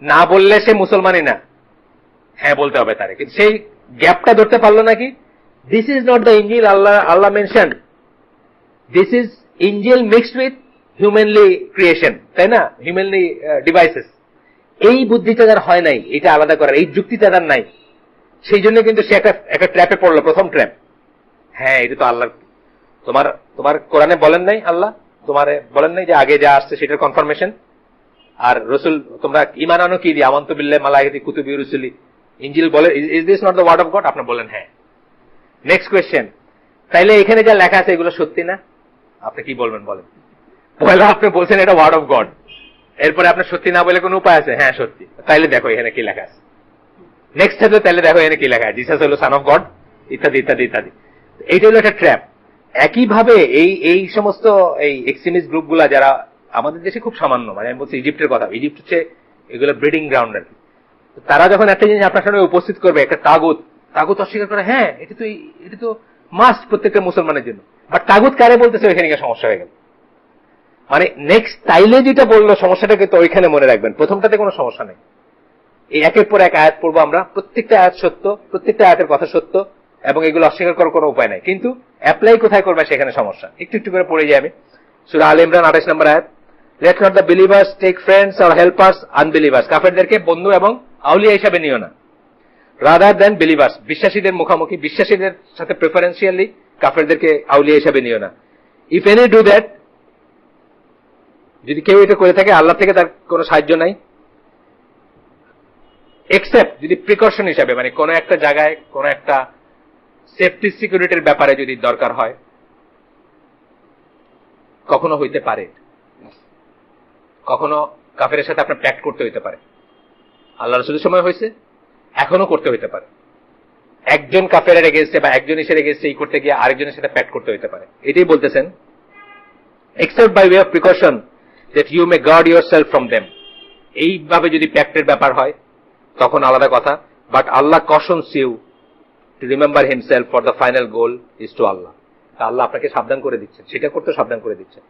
না বললে সে মুসলমানই না। হ্যাঁ বলতে হবে তারে, কিন্তু সেই গ্যাপটা ধরতে পারলো নাকি? This is not the engine Allah mention, this is engine mixed with humanly creation, তাই না? Humanly devices. এই বুদ্ধিটা তার হয় নাই, এটা আলাদা করার এই যুক্তিটা তার নাই। সেই জন্য কিন্তু সে একটা ট্র্যাপে পড়লো, প্রথম ট্র্যাপ। হ্যাঁ এটা তো আল্লাহ, তোমার কোরআনে বলেন নাই, আল্লাহ তোমার বলেন নাই যে আগে যা আসছে সেটার কনফার্মেশন, আর রসুল তোমরা ঈমান আনো কি দিয়ে? আমানতু বিল্লাহি মালাইকাতি কুতুবি রুসুলি। ইনজিল বলে is this not the word of God? আপনি বলেন হ্যাঁ। নেক্সট কোয়েশ্চেন, তাইলে এখানে যা লেখা আছে এগুলো সত্যি না? আপনি কি বলবেন বলেন? পয়লা আপনি বলছেন এটা ওয়ার্ড অফ গড, এরপরে আপনার সত্যি না বলে কোনো উপায় আছে? হ্যাঁ সত্যি। তাইলে দেখো এখানে কি লেখা আছে। নেক্সট হলো, তাইলে দেখো এখানে কি লেখা আছে, জিসাস হলো সান অফ গড, ইত্যাদি ইত্যাদি ইত্যাদি। এইটা হলো একটা ট্র্যাপ। একইভাবে এই সমস্ত এই এক্সট্রিমিস্ট গ্রুপগুলা যারা আমাদের দেশে খুব সামান্য, মানে আমি বলছি ইজিপ্টের কথা, ইজিপ্ট হচ্ছে এগুলো ব্রিডিং গ্রাউন্ড আর কি। তারা যখন একটা জিনিস আপনার সামনে উপস্থিত করবে, একটা তাগুত অস্বীকার করে, হ্যাঁ এটা তো মাস্ট প্রত্যেকটা মুসলমানের জন্য, বাট তাগুত কারে বলতেছে ওইখানে সমস্যা হয়ে গেল। মানে নেক্সট তাইলে যেটা বললো সমস্যাটাকে তো ওইখানে মনে রাখবেন, প্রথমটাতে কোনো সমস্যা নেই। এই একের পর এক আয়াত পড়বো আমরা, প্রত্যেকটা আয়াত সত্য, প্রত্যেকটা আয়াতের কথা সত্য, এবং এগুলো অস্বীকার করার কোনো উপায় নাই, কিন্তু অ্যাপ্লাই কোথায় করবে সেখানে সমস্যা। একটু একটু করে পড়ে যাই আমি। সূরা আলে ইমরান 28 নম্বর আয়াত, let not the believers take friends or helpers unbelievers, কাফেরদেরকে বন্ধু এবং আউলিয়া হিসাবে নিও না, রাদার দেন বিলিভার্স, বিশ্বাসীদের মুখামুখি, বিশ্বাসীদের সাথে প্রেফারেন্সিয়ালি কাফেরদেরকে আউলিয়া হিসাবে নিও না। ইফ এনি ডু দ্যাট, যদি কেউ এটা করে থাকে আল্লাহ থেকে তার কোনো সাহায্য নাই, এক্সেপ্ট যদি প্রিকশন হিসাবে, মানে কোন একটা জায়গায় কোন একটা সেফটি সিকিউরিটির ব্যাপারে যদি দরকার হয়, কখনো হইতে পারে, কখনো কাফেরের সাথে আপনার প্যাক্ট করতে হইতে পারে। আল্লাহ রাসূলের সময় হয়েছে, এখনো করতে হইতে পারে। একজন কাফেরের এগেইনস্টে বা একজন ইসের এগেইনস্টে এই করতে গিয়ে আরেকজনের সাথে প্যাক্ট করতে হতে পারে। এটাই বলতেছেন, except by way of precaution that you may guard yourself from them. এইভাবে যদি প্যাক্টের ব্যাপার হয় তখন আলাদা কথা, but Allah cautions you to remember himself for the final goal is to Allah. Allah আপনাকে সাবধান করে দিচ্ছেন, সেটা করতে সাবধান করে দিচ্ছেন।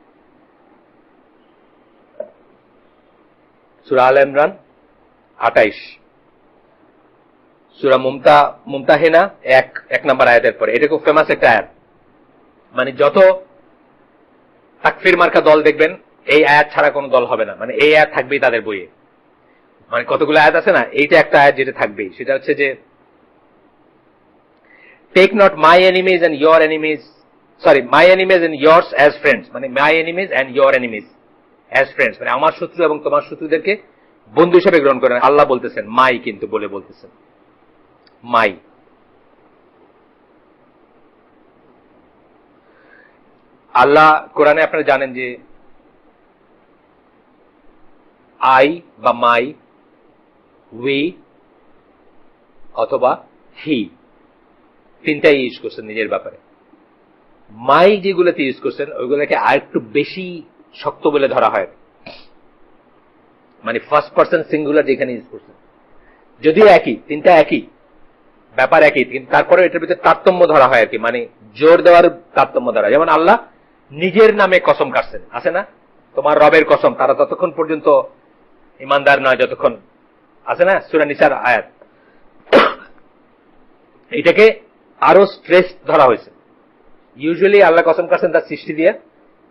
সূরা আল ইমরান 28, সূরা মুমতাহিনা 1 নম্বর আয়াতের পরে। এটা খুব ফেমাস একটা আয়াত, মানে যত তাকফির মার্কা দল দেখবেন এই আয়াত ছাড়া কোনো দল হবে না, মানে এই আয়াত থাকবেই তাদের বইয়ে। মানে কতগুলো আয়াত আছে না, এইটা একটা আয়াত যেটা থাকবেই, সেটা হচ্ছে যে take not my enemies and your enemies, sorry my enemies and yours as friends, মানে my enemies and your enemies as friends, মানে আমার শত্রু এবং তোমার শত্রুদেরকে বন্ধু হিসেবে গ্রহণ করেন। আল্লাহ বলতেছেন মাই, কিন্তু বলে বলতেছেন মাই। আল্লাহ কোরআনে আপনারা জানেন যে আই বা মাই, উই অথবা হি, তিনটাই ইউজ করছেন নিজের ব্যাপারে। মাই যেগুলোতে ইউজ করছেন ওইগুলোকে আর একটু বেশি শক্ত বলে ধরা হয়, মানে ফার্স্ট পার্সন সিঙ্গুলার যেখানে ইউজ করছেন, যদিও একই, তিনটা একই ব্যাপার একই, কিন্তু তারপরে এটার ভিতরে তারতম্য ধরা হয় আর কি, মানে জোর দেওয়ার তারতম্য ধরা। যেমন আল্লাহ নিজের নামে কসম কাটছেন, আছে না, তোমার রবের কসম, তারা ততক্ষণ পর্যন্ত ইমানদার নয় যতক্ষণ, আছে না সূরা নিসার আয়াত। এটাকে আরো স্ট্রেস ধরা হয়েছে। ইউজুয়ালি আল্লাহ কসম কাটছেন তার সৃষ্টি দিয়ে,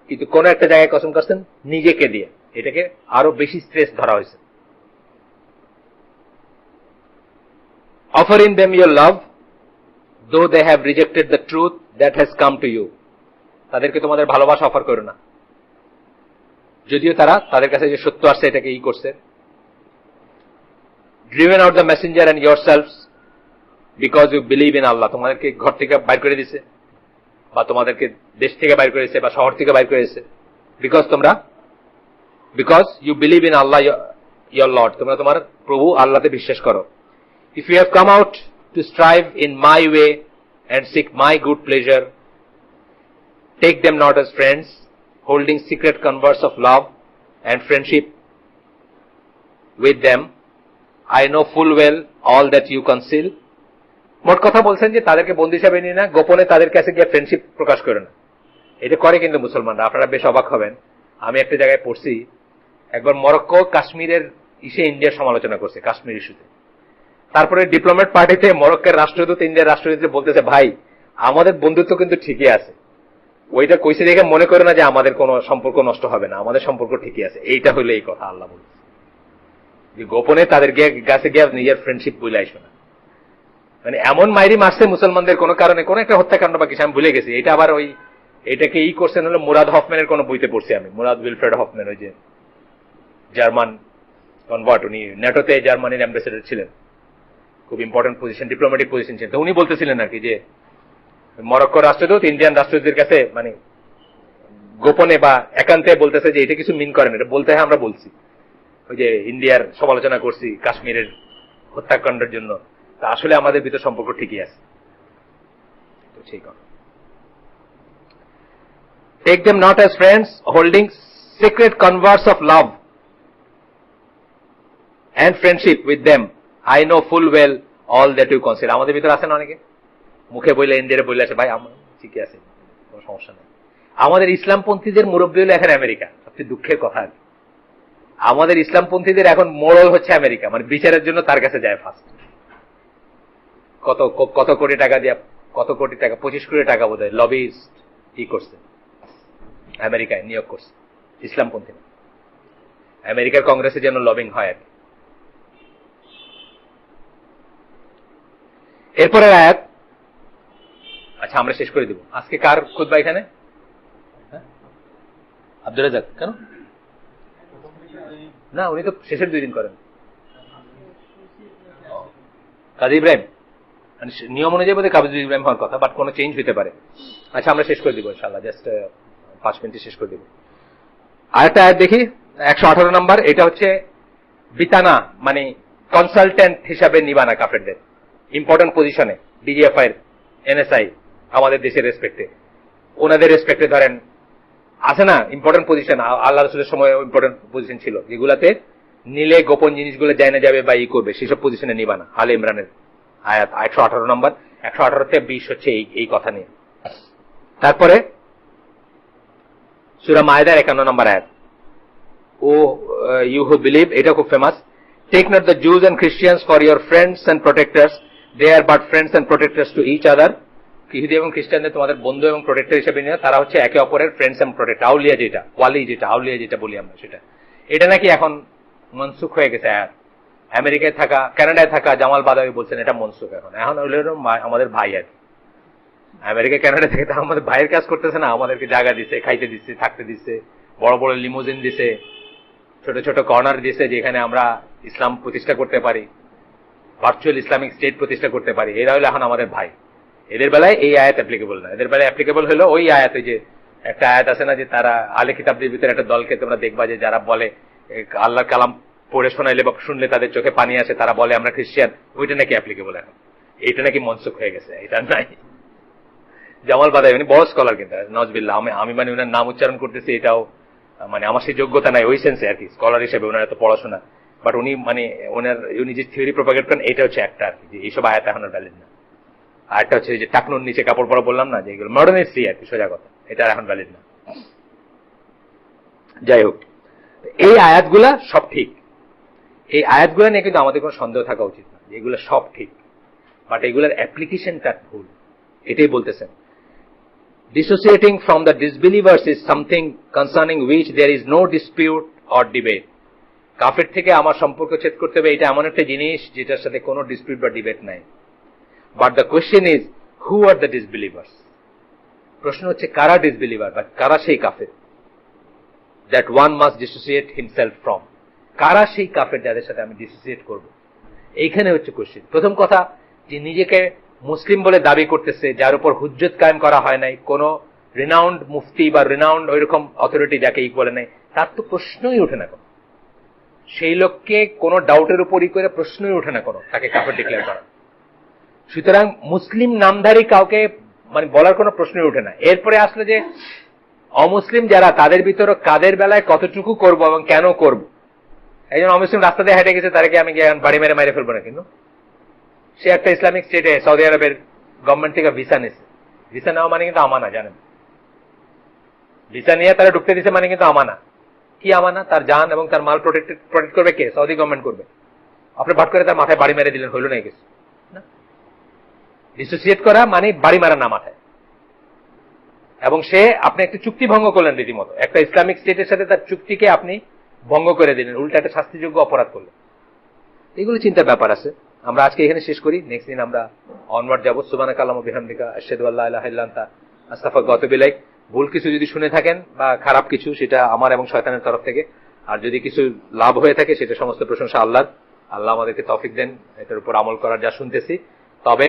কিন্তু কোন একটা জায়গায় কসম কাটছেন নিজেকে দিয়ে, এটাকে আরো বেশি স্ট্রেস ধরা হয়েছে। Offering them your love, though they have rejected the truth that has come to you. তাদেরকে তোমাদের ভালোবাসা অফার করো না, যদিও তারা তাদের কাছে যে সত্য আসছে এটাকে করছে। Driven out the messenger and yourselves because you believe in Allah. তোমাদেরকে ঘর থেকে বাইর করে দিয়েছে, বা তোমাদেরকে দেশ থেকে বাইর করে দিয়েছে, বা শহর থেকে বাইর করে দিয়েছে, because you believe in Allah your Lord. তোমরা তোমার প্রভু আল্লাহতে বিশ্বাস করো। If you have come out to strive in my way and seek my good pleasure, take them not as friends, holding secret converse of love and friendship with them. I know full well all that you conceal. মোট কথা বলছেন যে তাদেরকে বন্ধু হিসাবে নিয়ে না, গোপনে তাদের কাছে গিয়ে ফ্রেন্ডশিপ প্রকাশ করে না। এটা করে কিন্তু মুসলমানরা, আপনারা বেশ অবাক হবেন। আমি একটা জায়গায় পড়ছি, একবার মরক্কো কাশ্মীরের ইন্ডিয়ার সমালোচনা করছে, কাশ্মীর ইস্যুতে। তারপরে ডিপ্লোমেট পার্টিতে মরক্কোর রাষ্ট্রদূত ইন্ডিয়ার রাষ্ট্রদূত বলতেছে, ভাই আমাদের বন্ধুত্ব কিন্তু ঠিকই আছে, ওইটা কইছে দেখে মনে করে না যে আমাদের কোনো সম্পর্ক নষ্ট হবে না, আমাদের সম্পর্ক ঠিকই আছে। এইটা হইলে এই কথা আল্লাহ বলছে যে গোপনে তাদের কাছে গিয়ে নিজের ফ্রেন্ডশিপ বলে আসবে না। মানে এমন মাইরি মারছে মুসলমানদের কোনো কারণে, কোন একটা হত্যাকাণ্ড বা কিছু আমি ভুলে গেছি। এটা আবার ওই এটাকে করছেন হলো মুরাদ হফম্যানের কোন বইতে পড়ছি আমি, মুরাদ উইলফ্রেড হফম্যান, ওই যে জার্মান কনভার্ট, উনি ন্যাটোতে জার্মানির অ্যাম্বাসেডর ছিলেন, খুব ইম্পর্টেন্ট পজিশন, ডিপ্লোম্যাটিক পজিশন ছিলেন। তো উনি বলতেছিলেন আর কি যে মরক্কো রাষ্ট্রদূত ইন্ডিয়ান রাষ্ট্রদূতের কাছে মানে গোপনে বা একান্তে বলতেছে যে এটা কিছু মিন করেন, এটা বলতে হয় আমরা বলছি, ওই যে ইন্ডিয়ার সমালোচনা করছি কাশ্মীরের হত্যাকাণ্ডের জন্য, তা আসলে আমাদের ভিতর সম্পর্ক ঠিকই আছে। তো ঠিক আছে, take them not as friends, holding secret converse of love and friendship with them. I know full well all that you conceal. আমাদের ভিতর আছে না অনেকে মুখে বইলে ইন্ডিয়ারে বইলে আসে, ভাই আমার ঠিকই আছে, কোনো সমস্যা নেই। আমাদের ইসলামপন্থীদের মুরব্বী হলো এখন আমেরিকা, সবচেয়ে দুঃখের কথা। আমাদের ইসলামপন্থীদের এখন মোড়ল হচ্ছে আমেরিকা, মানে বিচারের জন্য তার কাছে যায় ফার্স্ট। কত কোটি টাকা দিয়ে, কত কোটি টাকা, 25 কোটি টাকা বোধ হয় লবিস্ট করছে আমেরিকায়, নিয়োগ করছে ইসলামপন্থী। আমেরিকার কংগ্রেসের জন্য লবিং হয় আর কি। এরপরে আয়াত, আচ্ছা আমরা শেষ করে দিব। আজকে কার খুতবা এখানে? আব্দুল রাজাক, কেন না, উনি তো শেষের 2 দিন করেন। কাজী ইব্রাহিম, নিয়ম অনুযায়ী বোধহয় কাজী ইব্রাহিম হওয়ার কথা, বাট কোনো চেঞ্জ হতে পারে। আচ্ছা আমরা শেষ করে দিব ইনশাআল্লাহ, জাস্ট 5 মিনিটে শেষ করে দিব। আরেকটা আয়াত দেখি, 118 নম্বর। এটা হচ্ছে বিতানা, মানে কনসালটেন্ট হিসাবে নিবানা কাফেরদের, ইম্পর্টেন্ট পজিশনে ডিজিএফআই, এনএসআই আমাদের দেশের রেসপেক্টে, ওনাদের রেসপেক্টে ধরেন আছে না ইম্পর্টেন্ট পজিশন, আল্লাহ রসুলের সময় ইম্পর্টেন্ট পজিশন ছিল, যেগুলাতে নিলে গোপন জিনিসগুলো যায় না যাবে বা ই করবে, সেসব পজিশনে নিবা না। আলে ইমরানের আয়াত 118 নম্বর, 118-20 হচ্ছে এই কথা নিয়ে। তারপরে সূরা মায়েদার 51 নম্বর আয়াত, ও ইউ হু বিলিভ, এটা খুব famous, take not the Jews and Christians for your friends and protectors, they are but friends and protectors to each other. ইহুদি এবং খ্রিস্টানদের তোমাদের বন্ধু এবং প্রোটেক্টর হিসেবে নিয়ে, তারা হচ্ছে একে অপরের ফ্রেন্ডস এন্ড প্রোটেক্টর। আউলিয়া যেটা, ওয়ালি যেটা, আউলিয়া যেটা বলি আমরা, সেটা এটা নাকি এখন মনসুখ হয়ে গেছে। আমেরিকায় থাকা, কানাডায় থাকা জামাল বাদাবি বলছেন এটা মনসুখ, এখন হলো আমাদের ভাই আর কি। আমেরিকা কানাডা থেকে তারা আমাদের ভাইয়ের কাজ করতেছে না, আমাদেরকে জায়গা দিচ্ছে, খাইতে দিচ্ছে, থাকতে দিচ্ছে, বড় বড় লিমোজিন দিছে, ছোট ছোট কর্নার দিছে, যেখানে আমরা ইসলাম প্রতিষ্ঠা করতে পারি, ভার্চুয়াল ইসলামিক স্টেট প্রতিষ্ঠা করতে পারি। এরা হলো এখন আমাদের ভাই। এদের বেলায় এই আয়াত অ্যাপ্লিকেবল না, এদের বেলায় অ্যাপ্লিকেবল হলো ওই আয়াত, ওই যে একটা আয়াত আছে না, যে তারা আলে কিতাবদের ভিতরে একটা দলকে তোমরা দেখবা যে যারা বলে আল্লাহর কালাম পড়ে শোনাইলে বা শুনলে তাদের চোখে পানি আসে, তারা বলে আমরা খ্রিস্টান, ওইটা নাকি অ্যাপ্লিকেবল এখন, এইটা নাকি মনসুখ হয়ে গেছে, এটা নাই। জামাল বাদাই মানে বড় স্কলার, কিন্তু নজবিল্লাহ, আমি মানে ওনার নাম উচ্চারণ করতেছি, এটাও মানে আমার সেই যোগ্যতা নাই ওই সেন্সে আর কি, স্কলার হিসেবে ওনার এত পড়াশোনা, বাট উনি মানে উনি যে থিওরি প্রপাগেট করেন, এটা হচ্ছে একটা আর কি, যে এইসব আয়াত এখন আর ভ্যালিড না। আর একটা হচ্ছে যে টাকনুর নিচে কাপড় পরা বললাম না, যে এগুলো মডার্নিস্ট্রি আর কি, সোজা কথা, এটা এখন ভ্যালিড না। যাই হোক, এই আয়াতগুলা সব ঠিক, এই আয়াতগুলা নিয়ে কিন্তু আমাদের কোনো সন্দেহ থাকা উচিত না, এগুলো সব ঠিক, বাট এগুলোর অ্যাপ্লিকেশনটা ভুল, এটাই বলতেছেন। Dissociating from the disbelievers is something concerning which there is no dispute or debate. কাফের থেকে আমার সম্পর্ক ছেদ করতে হবে, এটা এমন একটা জিনিস যেটার সাথে কোনো ডিসপিউট বা ডিবেট নাই। But the question is, who are the disbelievers? প্রশ্ন হচ্ছে কারা ডিসবিলিভার বা কারা সেই কাফের? That one must dissociate himself from. কারা সেই কাফের যাদের সাথে আমি ডিসোসিয়েট করব? এইখানে হচ্ছে কোয়েশ্চেন। প্রথম কথা, যে নিজেকে মুসলিম বলে দাবি করতেছে, যার উপর হুজ্জত কায়েম করা হয় নাই, কোন রিনাউন্ড মুফতি বা রিনাউন্ড ওইরকম অথরিটি যাকে বলে নাই, তার তো প্রশ্নই ওঠে না কোনো, সেই লোককে কোন ডাউটের উপরই করে প্রশ্নই ওঠে না কোনো, তাকে কাফের ডিক্লেয়ার করা। সুতরাং মুসলিম নামধারী কাউকে মানে বলার কোনো প্রশ্নই ওঠে না। এরপরে আসলে যে অমুসলিম যারা, তাদের ভিতরে কাদের বেলায় কতটুকু করব এবং কেন করব। একজন অমুসলিম রাস্তা দিয়ে হেঁটে গেছে, তাদেরকে আমি বাড়ি মেরে ফেলবো না, কিন্তু সে একটা ইসলামিক স্টেটে সৌদি আরবের গভর্নমেন্ট থেকে ভিসা নিয়েছে। ভিসা নেওয়া মানে কিন্তু আমানা, জানেন? ভিসা নিয়ে তারা ঢুকতে দিচ্ছে মানে কিন্তু আমানা। কি আমানা? তার জান এবং তার মাল প্রোটেক্ট করবে কে? সৌদি গভর্নমেন্ট করবে। আপনি ভাট করে তার মাথায় বাড়ি মেরে দিলেন, হইল না কিছু না। ডিসোসিয়েট করা মানে বাড়ি মারা না মাথায়। এবং সে আপনি একটা চুক্তি ভঙ্গ করলেন রীতিমতো, একটা ইসলামিক স্টেটের সাথে তার চুক্তিকে আপনি ভঙ্গ করে দিলেন, উল্টা একটা শাস্তিযোগ্য অপরাধ করলেন। এগুলো চিন্তার ব্যাপার আছে। আমরা আজকে এখানে শেষ করি, নেক্সট দিন আমরা অনওয়ার্ড যাবো। সুবহানাকা আল্লাহুম্মা ওয়া বিহামদিকা আশহাদু আল্লা ইলাহা ইল্লা আনতা আস্তাগফিরুকা ওয়া আতুবু ইলাইক। ভুল কিছু যদি শুনে থাকেন বা খারাপ কিছু, সেটা আমার এবং শয়তানের তরফ থেকে। আর যদি কিছু লাভ হয়ে থাকে, সেটা সমস্ত প্রশংসা আল্লাহর। আল্লাহ আমাদেরকে তৌফিক দেন এটার উপর আমল করার, যা শুনতেছি। তবে